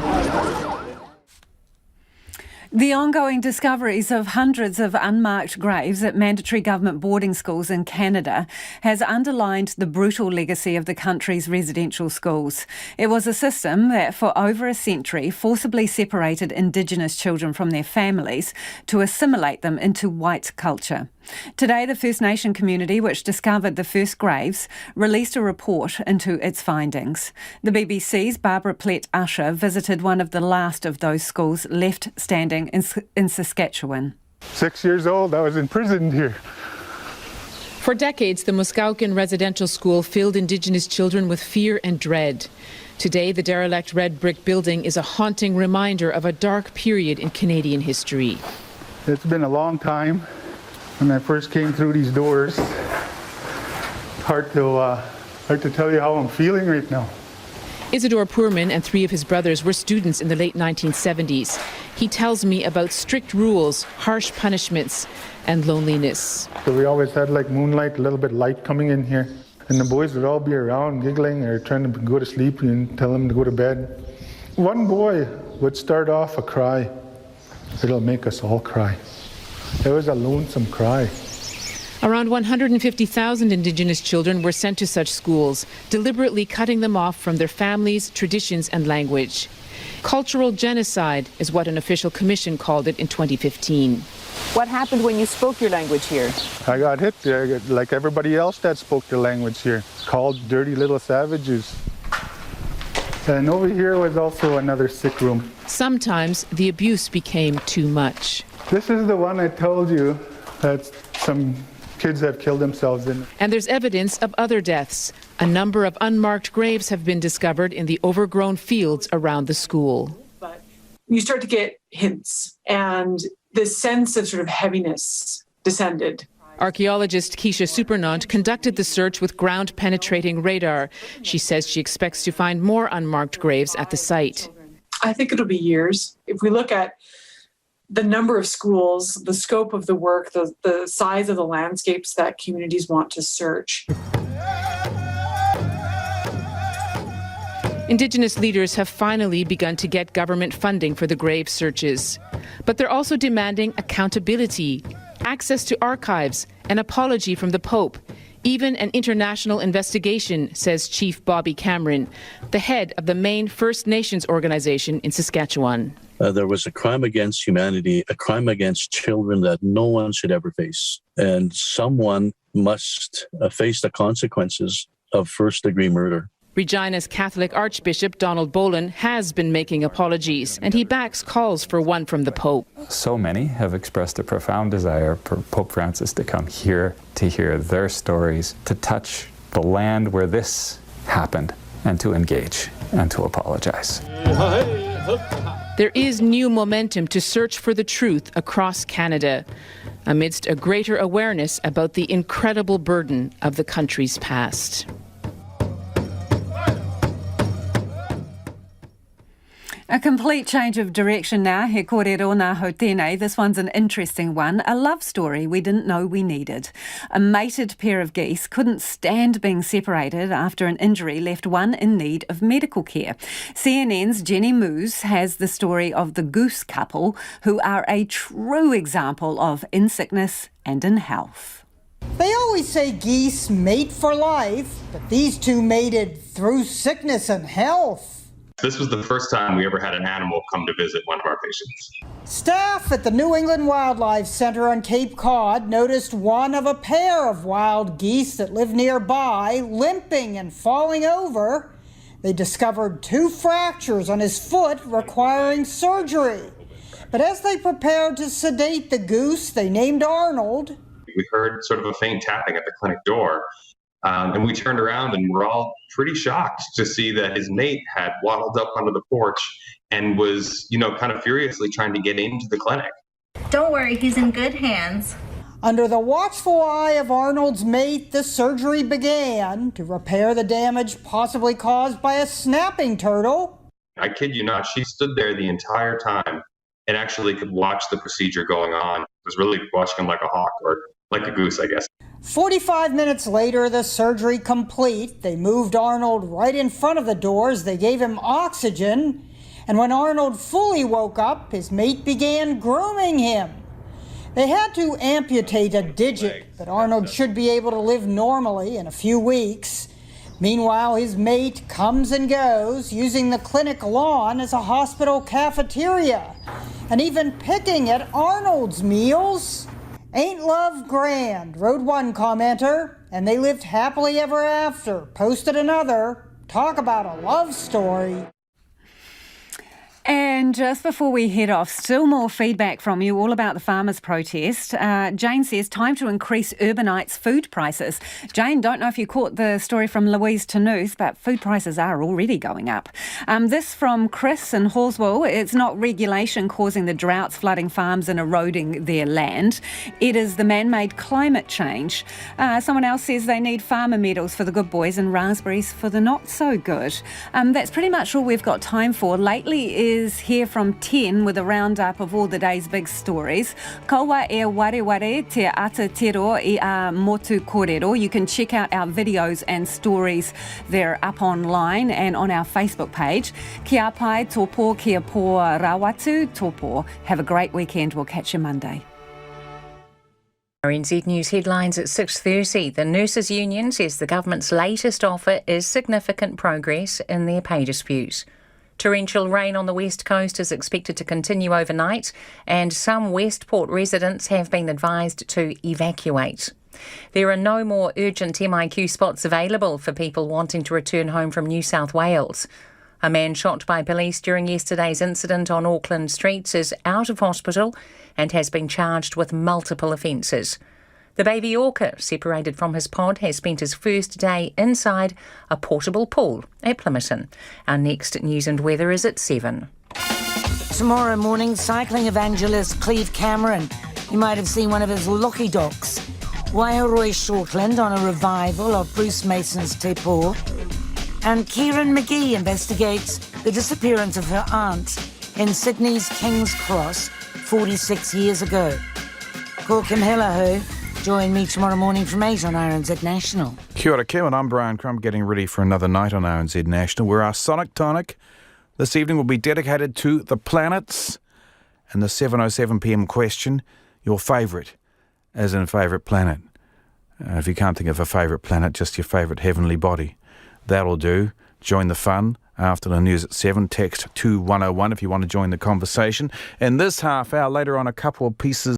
Speaker 4: The ongoing discoveries of hundreds of unmarked graves at mandatory government boarding schools in Canada has underlined the brutal legacy of the country's residential schools. It was a system that for over a century forcibly separated Indigenous children from their families to assimilate them into white culture. Today, the First Nation community, which discovered the first graves, released a report into its findings. The BBC's Barbara Plett-Usher visited one of the last of those schools left standing in Saskatchewan.
Speaker 18: 6 years old, I was imprisoned here.
Speaker 19: For decades, the Muskogen residential school filled Indigenous children with fear and dread. Today, the derelict red brick building is a haunting reminder of a dark period in Canadian history.
Speaker 18: It's been a long time. When I first came through these doors, hard to tell you how I'm feeling right now.
Speaker 19: Isidore Poorman and 3 of his brothers were students in the late 1970s. He tells me about strict rules, harsh punishments, and loneliness.
Speaker 18: So we always had like moonlight, a little bit light coming in here. And the boys would all be around giggling or trying to go to sleep and tell them to go to bed. One boy would start off a cry. It'll make us all cry. It was a lonesome cry.
Speaker 19: Around 150,000 Indigenous children were sent to such schools, deliberately cutting them off from their families, traditions and language. Cultural genocide is what an official commission called it in 2015.
Speaker 1: What happened when you spoke your language here?
Speaker 18: I got hit like everybody else that spoke the language here, called dirty little savages. And over here was also another sick room.
Speaker 19: Sometimes the abuse became too much.
Speaker 18: This is the one I told you that some kids have killed themselves in.
Speaker 19: And there's evidence of other deaths. A number of unmarked graves have been discovered in the overgrown fields around the school.
Speaker 2: But you start to get hints, and this sense of sort of heaviness descended.
Speaker 19: Archaeologist Keisha Supernant conducted the search with ground-penetrating radar. She says she expects to find more unmarked graves at the site.
Speaker 2: I think it'll be years. If we look at the number of schools, the scope of the work, the size of the landscapes that communities want to search.
Speaker 19: Indigenous leaders have finally begun to get government funding for the grave searches. But they're also demanding accountability, access to archives, an apology from the Pope, even an international investigation, says Chief Bobby Cameron, the head of the main First Nations organization in Saskatchewan.
Speaker 3: There was a crime against humanity, a crime against children that no one should ever face. And someone must face the consequences of first-degree murder.
Speaker 19: Regina's Catholic Archbishop Donald Boland has been making apologies, and he backs calls for one from the Pope.
Speaker 20: So many have expressed a profound desire for Pope Francis to come here to hear their stories, to touch the land where this happened, and to engage and to apologize.
Speaker 19: There is new momentum to search for the truth across Canada, amidst a greater awareness about the incredible burden of the country's past.
Speaker 4: A complete change of direction now. He kōrero nā hau tēnei. This one's an interesting one. A love story we didn't know we needed. A mated pair of geese couldn't stand being separated after an injury left one in need of medical care. CNN's Jenny Moose has the story of the goose couple, who are a true example of in sickness and in health.
Speaker 21: They always say geese mate for life, but these two mated through sickness and health.
Speaker 22: This was the first time we ever had an animal come to visit one of our patients.
Speaker 21: Staff at the New England Wildlife Center on Cape Cod noticed one of a pair of wild geese that live nearby limping and falling over. They discovered 2 fractures on his foot requiring surgery. But as they prepared to sedate the goose they named Arnold,
Speaker 22: we heard sort of a faint tapping at the clinic door. And we turned around and we're all pretty shocked to see that his mate had waddled up onto the porch and was, kind of furiously trying to get into the clinic.
Speaker 27: Don't worry, he's in good hands.
Speaker 21: Under the watchful eye of Arnold's mate, the surgery began to repair the damage possibly caused by a snapping turtle.
Speaker 22: I kid you not, she stood there the entire time and actually could watch the procedure going on. It was really watching him like a hawk, or like a goose, I guess.
Speaker 21: 45 minutes later, the surgery complete. They moved Arnold right in front of the doors. They gave him oxygen. And when Arnold fully woke up, his mate began grooming him. They had to amputate a digit, but Arnold should be able to live normally in a few weeks. Meanwhile, his mate comes and goes, using the clinic lawn as a hospital cafeteria, and even picking at Arnold's meals. Ain't love grand, wrote one commenter, and they lived happily ever after, posted another. Talk about a love story.
Speaker 4: And just before we head off, still more feedback from you all about the farmers' protest. Jane says, time to increase urbanites' food prices. Jane, don't know if you caught the story from Louise Ternouth, but food prices are already going up. This from Chris in Hallswell. It's not regulation causing the droughts, flooding farms and eroding their land. It is the man-made climate change. Someone else says they need farmer medals for the good boys and raspberries for the not so good. That's pretty much all we've got time for. Lately is here from 10 with a roundup of all the day's big stories. Kaua e wareware te Aotearoa I a motu kōrero. You can check out our videos and stories. They're up online and on our Facebook page. Kia pai tōpō, kia pō rawatu tōpō. Have a great weekend. We'll catch you Monday.
Speaker 5: RNZ News headlines at 6:30. The Nurses Union says the government's latest offer is significant progress in their pay dispute. Torrential rain on the west coast is expected to continue overnight, and some Westport residents have been advised to evacuate. There are no more urgent MIQ spots available for people wanting to return home from New South Wales. A man shot by police during yesterday's incident on Auckland streets is out of hospital and has been charged with multiple offences. The baby orca, separated from his pod, has spent his first day inside a portable pool at Plimmerton. Our next news and weather is at 7.
Speaker 6: Tomorrow morning, cycling evangelist Cleve Cameron. You might have seen one of his lucky dogs. Waioroi Shortland on a revival of Bruce Mason's Te Pō. And Kieran McGee investigates the disappearance of her aunt in Sydney's King's Cross 46 years ago. Ko Kim Helaho. Join me tomorrow morning from 8 on RNZ National.
Speaker 7: Kia ora, Kim, and I'm Brian Crump, getting ready for another night on RNZ National, where our Sonic Tonic this evening will be dedicated to the planets. And the 7:07pm question, your favourite, as in favourite planet. If you can't think of a favourite planet, just your favourite heavenly body. That'll do. Join the fun. After the news at 7, text 2101 if you want to join the conversation. In this half hour, later on, a couple of pieces